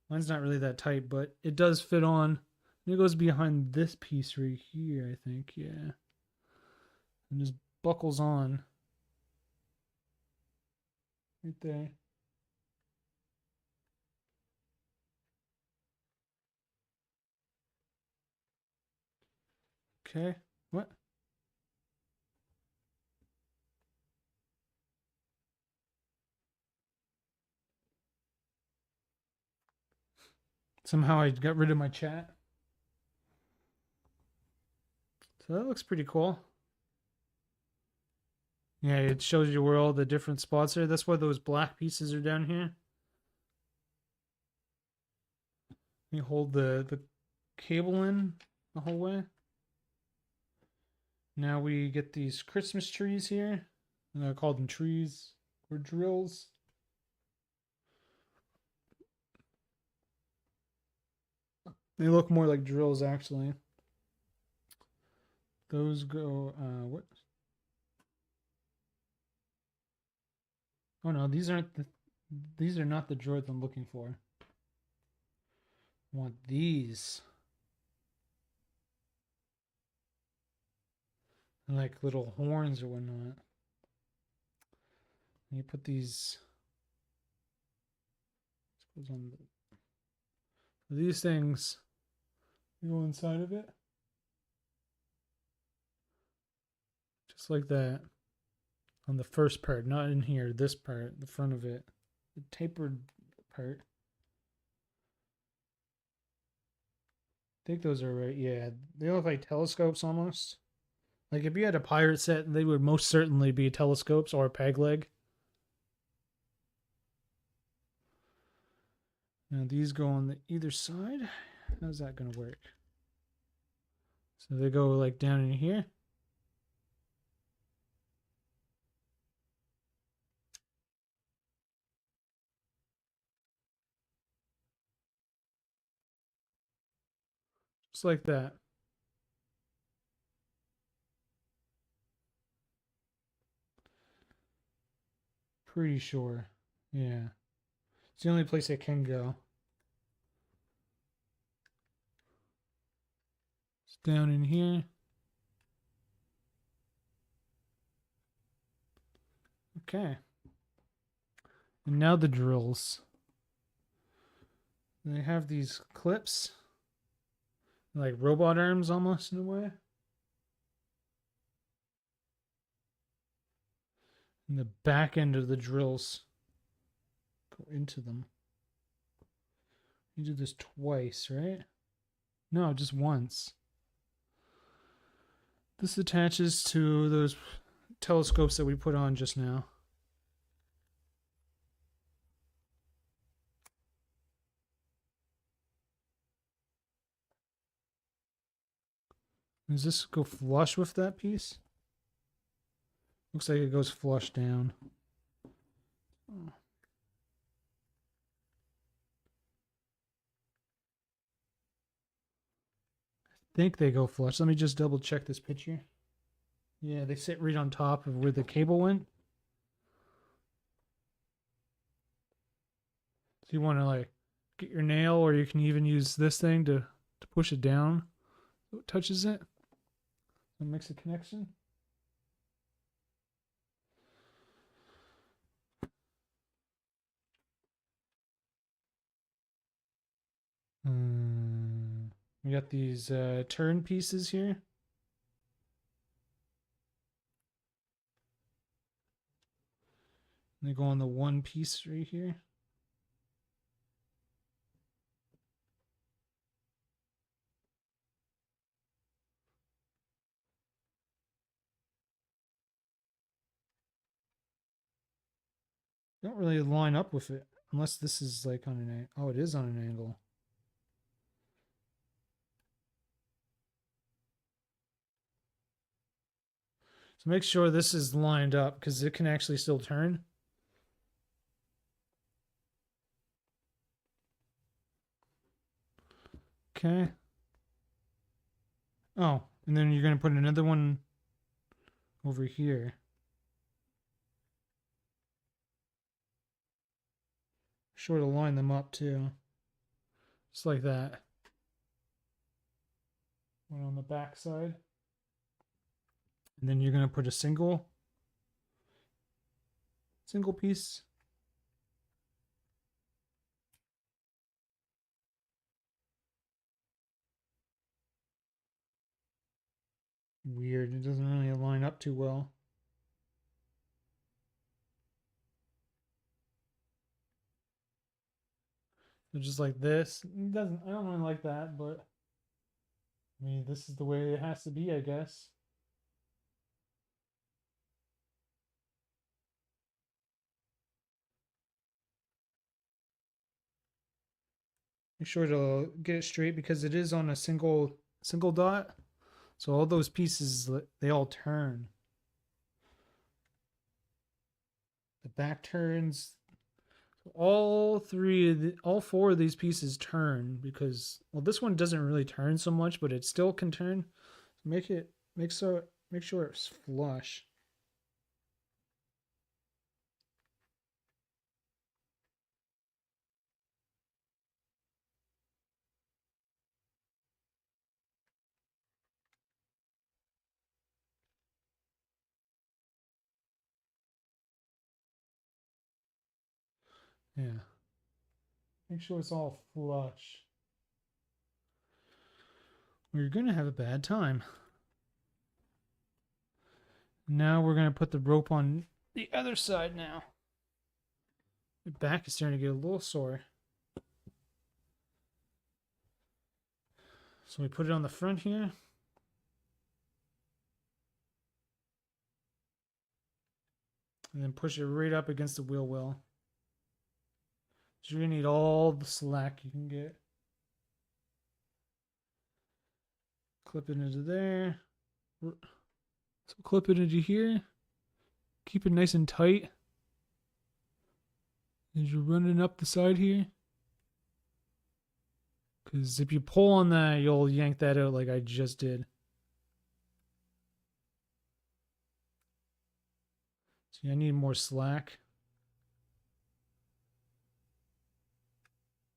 Mine's not really that tight, but it does fit on. And it goes behind this piece right here, I think. Yeah. And just buckles on. Right there. Okay. What? Somehow I got rid of my chat. So that looks pretty cool. Yeah, it shows you where all the different spots are. That's why those black pieces are down here. You hold the cable in the whole way. Now we get these Christmas trees here. And I call them trees or drills. They look more like drills, actually. Those go, what? Oh no, these aren't the. These are not the droids I'm looking for. I want these. Like little horns or whatnot. And you put these. Goes on these things. Go inside of it. Just like that. On the first part, not in here. This part, the front of it, the tapered part. I think those are right. Yeah, they look like telescopes almost. Like if you had a pirate set, they would most certainly be telescopes or a peg leg. Now these go on the either side. How's that going to work? So they go like down in here. Just like that. Pretty sure. Yeah. It's the only place it can go. It's down in here. Okay. And now the drills. They have these clips. Like robot arms almost in a way. And the back end of the drills go into them. You do this twice, right? No, just once. This attaches to those telescopes that we put on just now. Does this go flush with that piece? Looks like it goes flush down. Oh. I think they go flush. Let me just double check this picture. Yeah, they sit right on top of where the cable went. So you want to like get your nail, or you can even use this thing to push it down so it touches it. It makes a connection. We got these turn pieces here. They go on the one piece right here. Don't really line up with it unless this is like on an angle. Oh, it is on an angle. So make sure this is lined up because it can actually still turn. Okay. Oh, and then you're going to put another one over here. Sure to line them up too. Just like that. One on the back side. And then you're going to put a single piece. Weird. It doesn't really line up too well. So just like this. It doesn't. I don't really like that, but I mean, this is the way it has to be, I guess. Make sure to get it straight because it is on a single dot. So all those pieces, they all turn. The back turns. All four of these pieces turn because, well, this one doesn't really turn so much, but it still can turn. Make sure it's flush. Yeah. Make sure it's all flush. Or you're going to have a bad time. Now we're going to put the rope on the other side now. My back is starting to get a little sore. So we put it on the front here. And then push it right up against the wheel well. So you're going to need all the slack you can get. Clip it into there. So clip it into here. Keep it nice and tight as you're running up the side here. Because if you pull on that, you'll yank that out like I just did. See, I need more slack.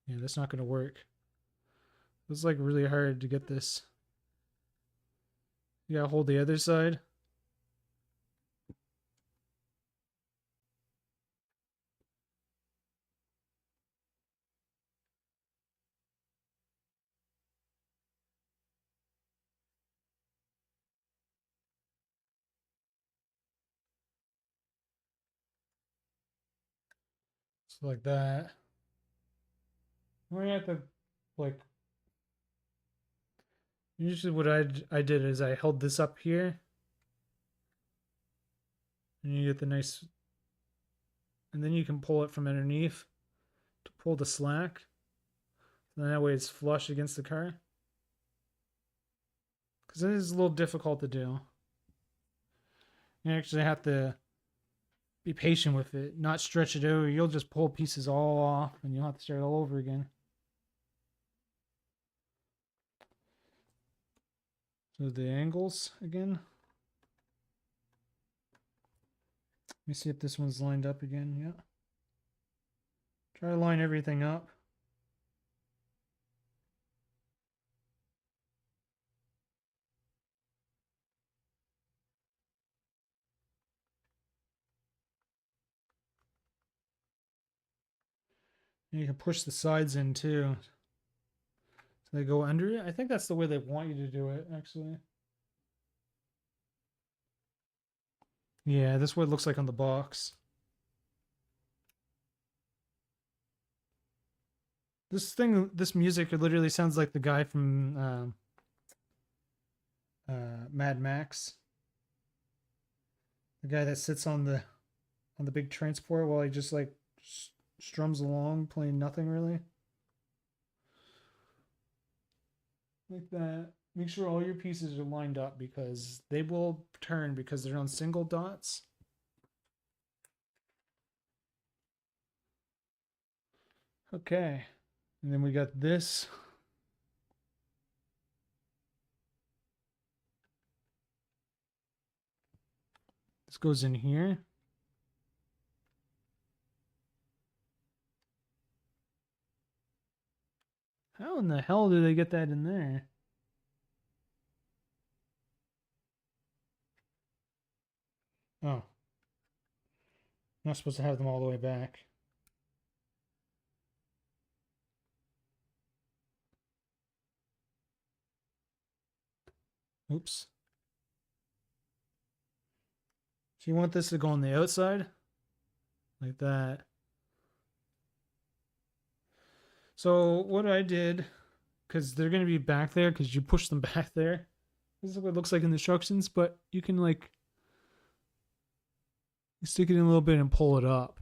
Yeah, that's not going to work. It's like really hard to get this. You gotta hold the other side. So like that. We're gonna have to, like, usually what I did is I held this up here. And you get the nice, and then you can pull it from underneath to pull the slack. And that way it's flush against the car. Because it is a little difficult to do. You actually have to be patient with it, not stretch it out. You'll just pull pieces all off and you'll have to start all over again. So the angles again. Let me see if this one's lined up again. Yeah. Try to line everything up. And you can push the sides in too. So they go under it. I think that's the way they want you to do it, actually. Yeah, that's what it looks like on the box. This music, it literally sounds like the guy from Mad Max. The guy that sits on the big transport while he just like strums along, playing nothing really. Like that. Make sure all your pieces are lined up because they will turn because they're on single dots. Okay. And then we got this. This goes in here. How in the hell do they get that in there? Oh. Not supposed to have them all the way back. Oops. So you want this to go on the outside? Like that. So what I did, because they're going to be back there, because you push them back there. This is what it looks like in the instructions, but you can like stick it in a little bit and pull it up.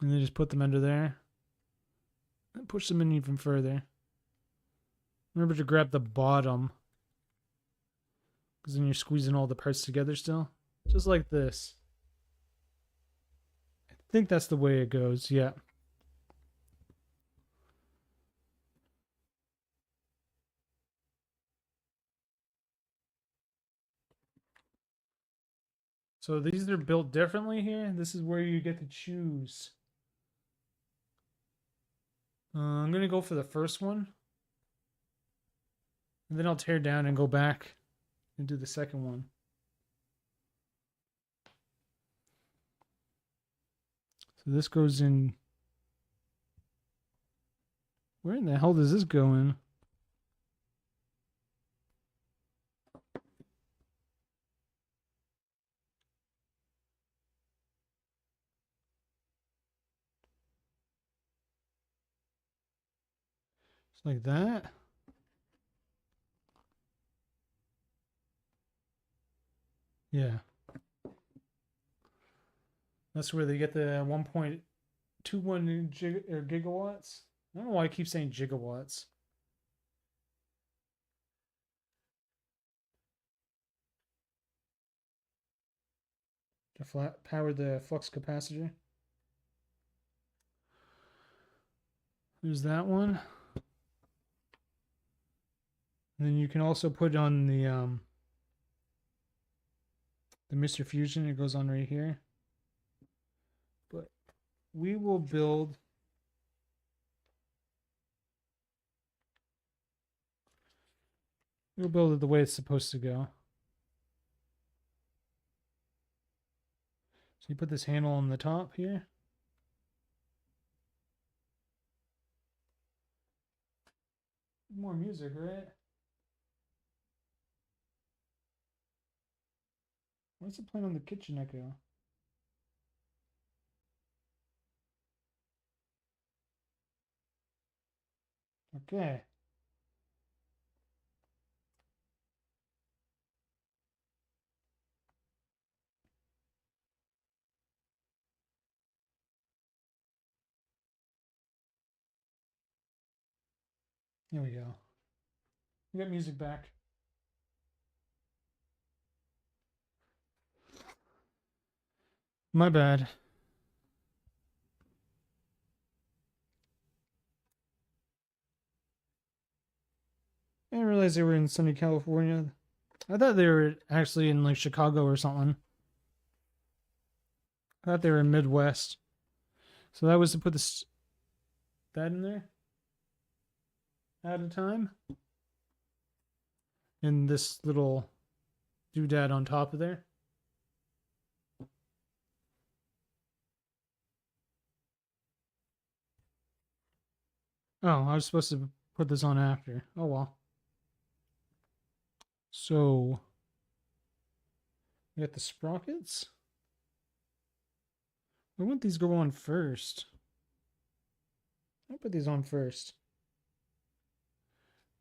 And then just put them under there. And push them in even further. Remember to grab the bottom. Because then you're squeezing all the parts together still. Just like this. I think that's the way it goes, yeah. So these are built differently here. This is where you get to choose. I'm going to go for the first one. And then I'll tear down and go back and do the second one. So this goes in. Where in the hell does this go in? It's like that. Yeah. That's where they get the 1.21 gigawatts. I don't know why I keep saying gigawatts. To power the flux capacitor. There's that one. And then you can also put on the Mr. Fusion. It goes on right here. But we will build we'll build it the way it's supposed to go. So you put this handle on the top here. More music, right? What's it playing on the kitchen echo? Okay. Here we go. We got music back. My bad. I didn't realize they were in sunny California. I thought they were actually in like Chicago or something. I thought they were in Midwest. So that was to put that in there at a time. And this little doodad on top of there. Oh, I was supposed to put this on after. Oh well. So we got the sprockets. Why wouldn't these go on first? I'll put these on first.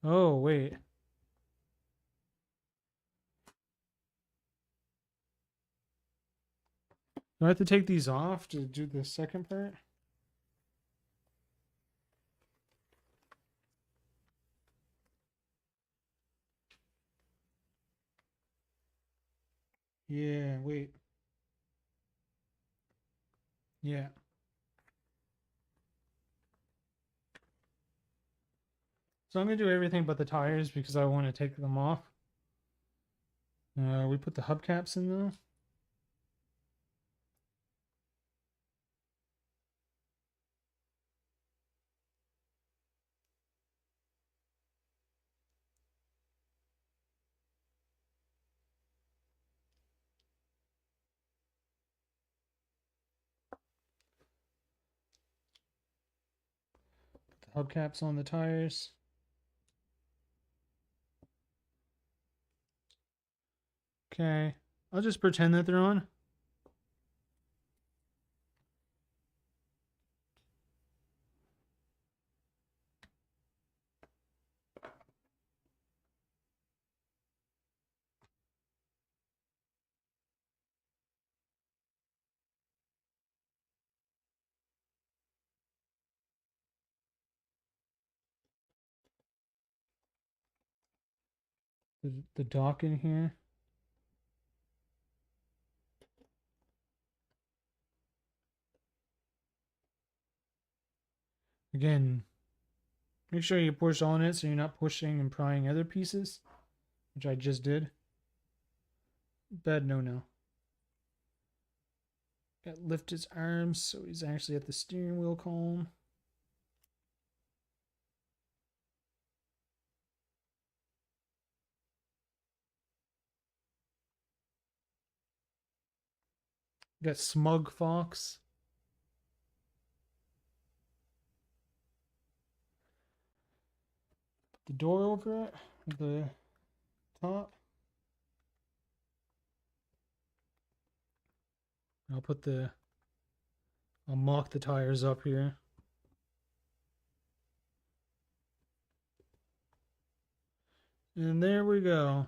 Oh, wait. Do I have to take these off to do the second part? Yeah, wait. Yeah. So I'm going to do everything but the tires because I want to take them off. We put the hubcaps in though. Put the hubcaps on the tires. Okay. I'll just pretend that they're on. The dock in here. Again, make sure you push on it so you're not pushing and prying other pieces, which I just did. Bad no-no. Got lift his arms so he's actually at the steering wheel column. Got Smug Fox. the door over it at the top. I'll mock the tires up here. And there we go.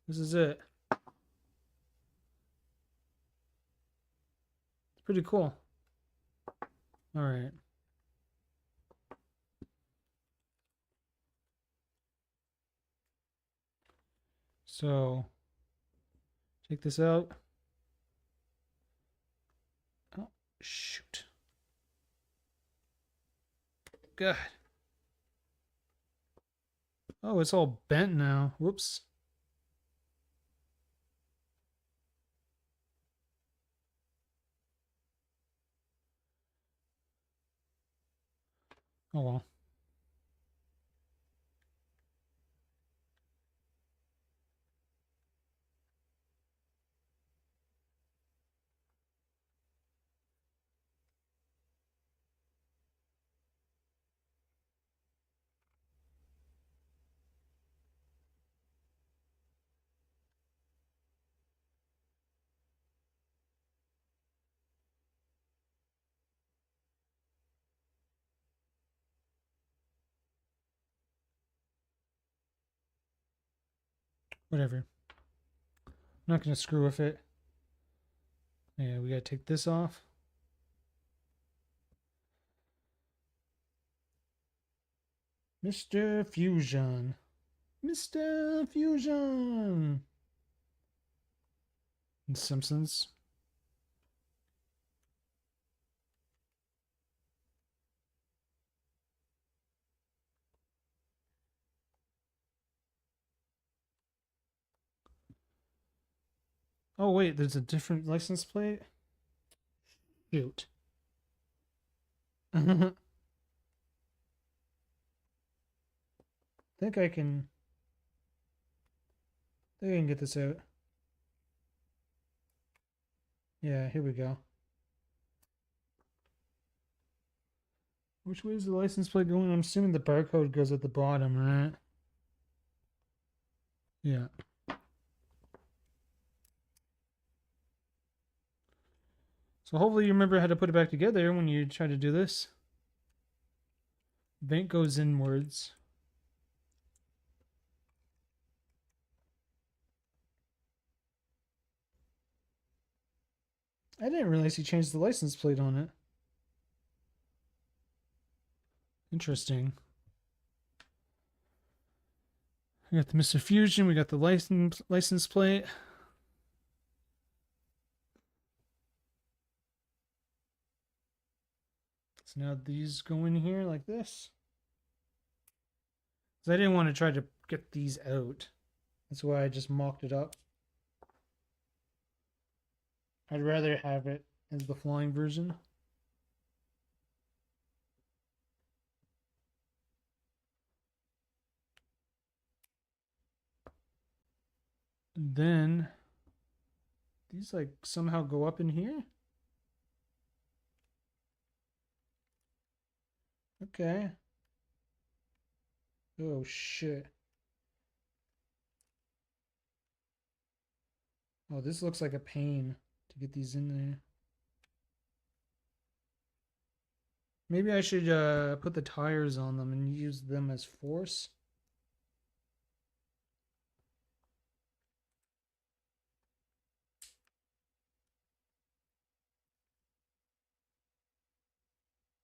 This is it. It's pretty cool. All right. So, take this out. Oh, shoot. God. Oh, it's all bent now. Whoops. Oh well. Whatever. I'm not going to screw with it. Yeah, we got to take this off. Mr. Fusion. Mr. Fusion. The Simpsons. Oh, wait, there's a different license plate? Shoot. I think I can get this out. Yeah, here we go. Which way is the license plate going? I'm assuming the barcode goes at the bottom, right? Yeah. So hopefully you remember how to put it back together when you try to do this. Vent goes inwards. I didn't realize he changed the license plate on it. Interesting. We got the Mr. Fusion. We got the license plate. So now these go in here like this. Because I didn't want to try to get these out. That's why I just mocked it up. I'd rather have it as the flying version. And then these like somehow go up in here. Okay. Oh shit. Oh, this looks like a pain to get these in there. Maybe I should put the tires on them and use them as force.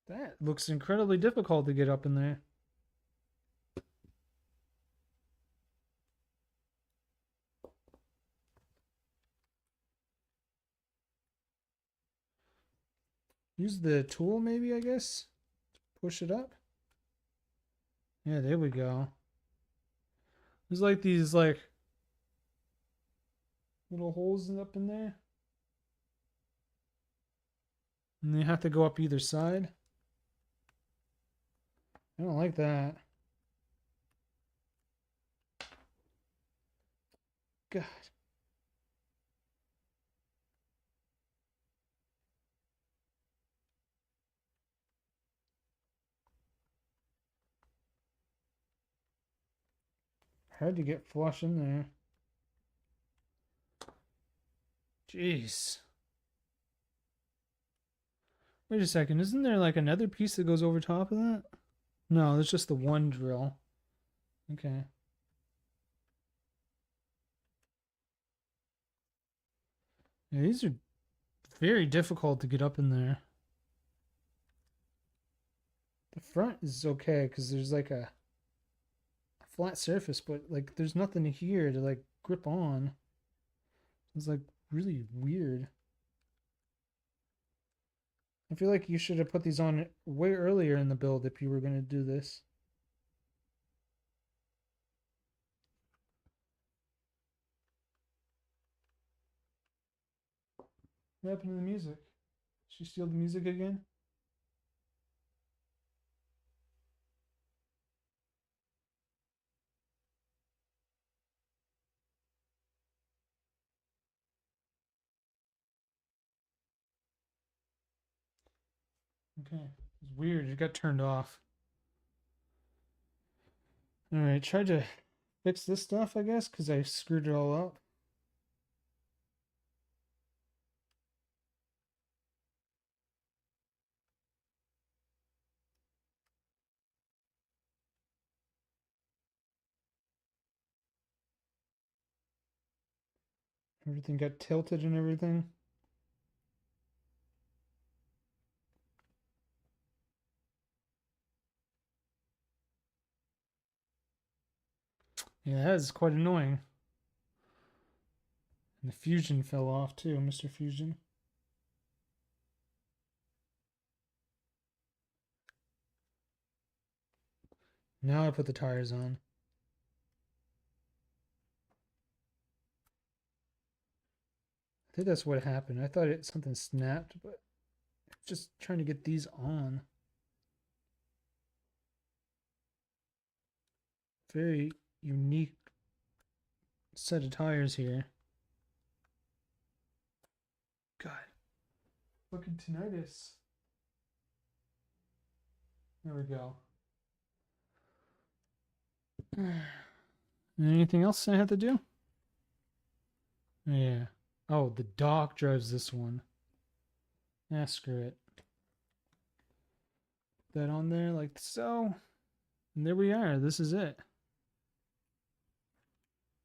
That looks incredibly difficult to get up in there. Use the tool maybe, I guess. Push it up. Yeah, there we go. There's like these like little holes up in there. And they have to go up either side. I don't like that. God. Hard to get flush in there. Jeez. Wait a second, isn't there like another piece that goes over top of that? No, there's just the one drill. Okay. Yeah, these are very difficult to get up in there. The front is okay because there's like a flat surface, but like there's nothing here to like grip on. It's like really weird. I feel like you should have put these on way earlier in the build if you were going to do this. What happened to the music? Did she steal the music again? Okay. It's weird. It got turned off. Alright, tried to fix this stuff, I guess, because I screwed it all up. Everything got tilted and everything. Yeah, that is quite annoying. And the fusion fell off too, Mr. Fusion. Now I put the tires on. I think that's what happened. I thought something snapped, but just trying to get these on. Very unique set of tires here. God. Fucking tinnitus. There we go. Anything else I have to do? Yeah. Oh, the dog drives this one. Ah, screw it. Put that on there like so. And there we are. This is it.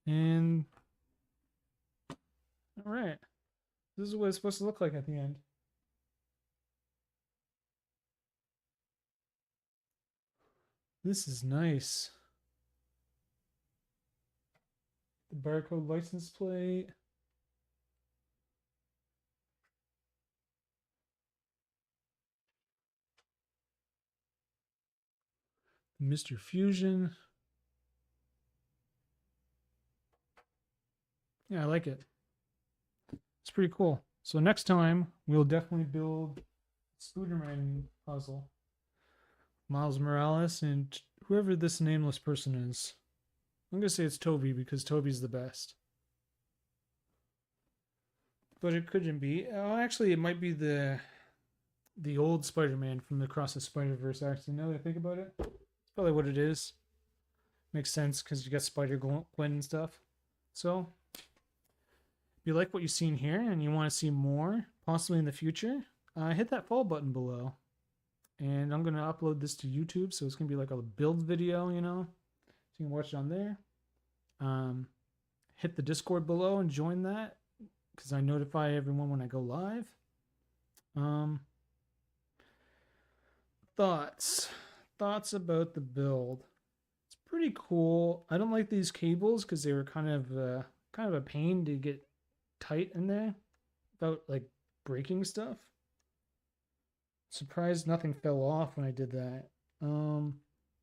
And all right. This is what it's supposed to look like at the end. This is nice. The barcode license plate. Mr. Fusion. Yeah, I like it. It's pretty cool. So next time, we'll definitely build Spooderman puzzle. Miles Morales and whoever this nameless person is. I'm going to say it's Toby because Toby's the best. But it couldn't be. Oh, actually, it might be the old Spider-Man from the Across the Spider-Verse, actually. Now that I think about it, it's probably what it is. Makes sense because you got Spider-Gwen and stuff. So, if you like what you've seen here and you want to see more, possibly in the future, hit that follow button below. And I'm going to upload this to YouTube, so it's going to be like a build video, you know. So you can watch it on there. Hit the Discord below and join that, because I notify everyone when I go live. Thoughts about the build. It's pretty cool. I don't like these cables because they were kind of a pain to get tight in there without like breaking stuff. Surprised nothing fell off when I did that.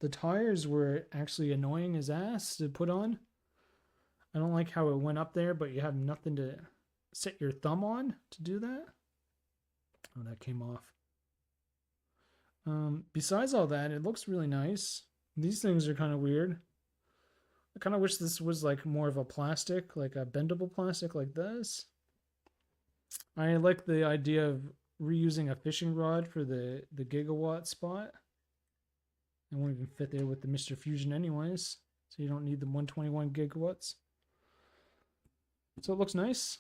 The tires were actually annoying as ass to put on. I don't like how it went up there, but you have nothing to set your thumb on to do that. Oh, that came off. Besides all that, it looks really nice. These things are kind of weird. I kind of wish this was like more of a plastic, like a bendable plastic like this. I like the idea of reusing a fishing rod for the gigawatt spot. It won't even fit there with the Mr. Fusion anyways. so you don't need the 121 gigawatts. So it looks nice.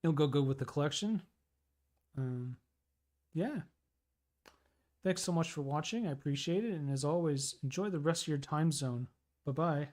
It'll go good with the collection. Yeah. Thanks so much for watching. I appreciate it. And as always, enjoy the rest of your time zone. Bye-bye.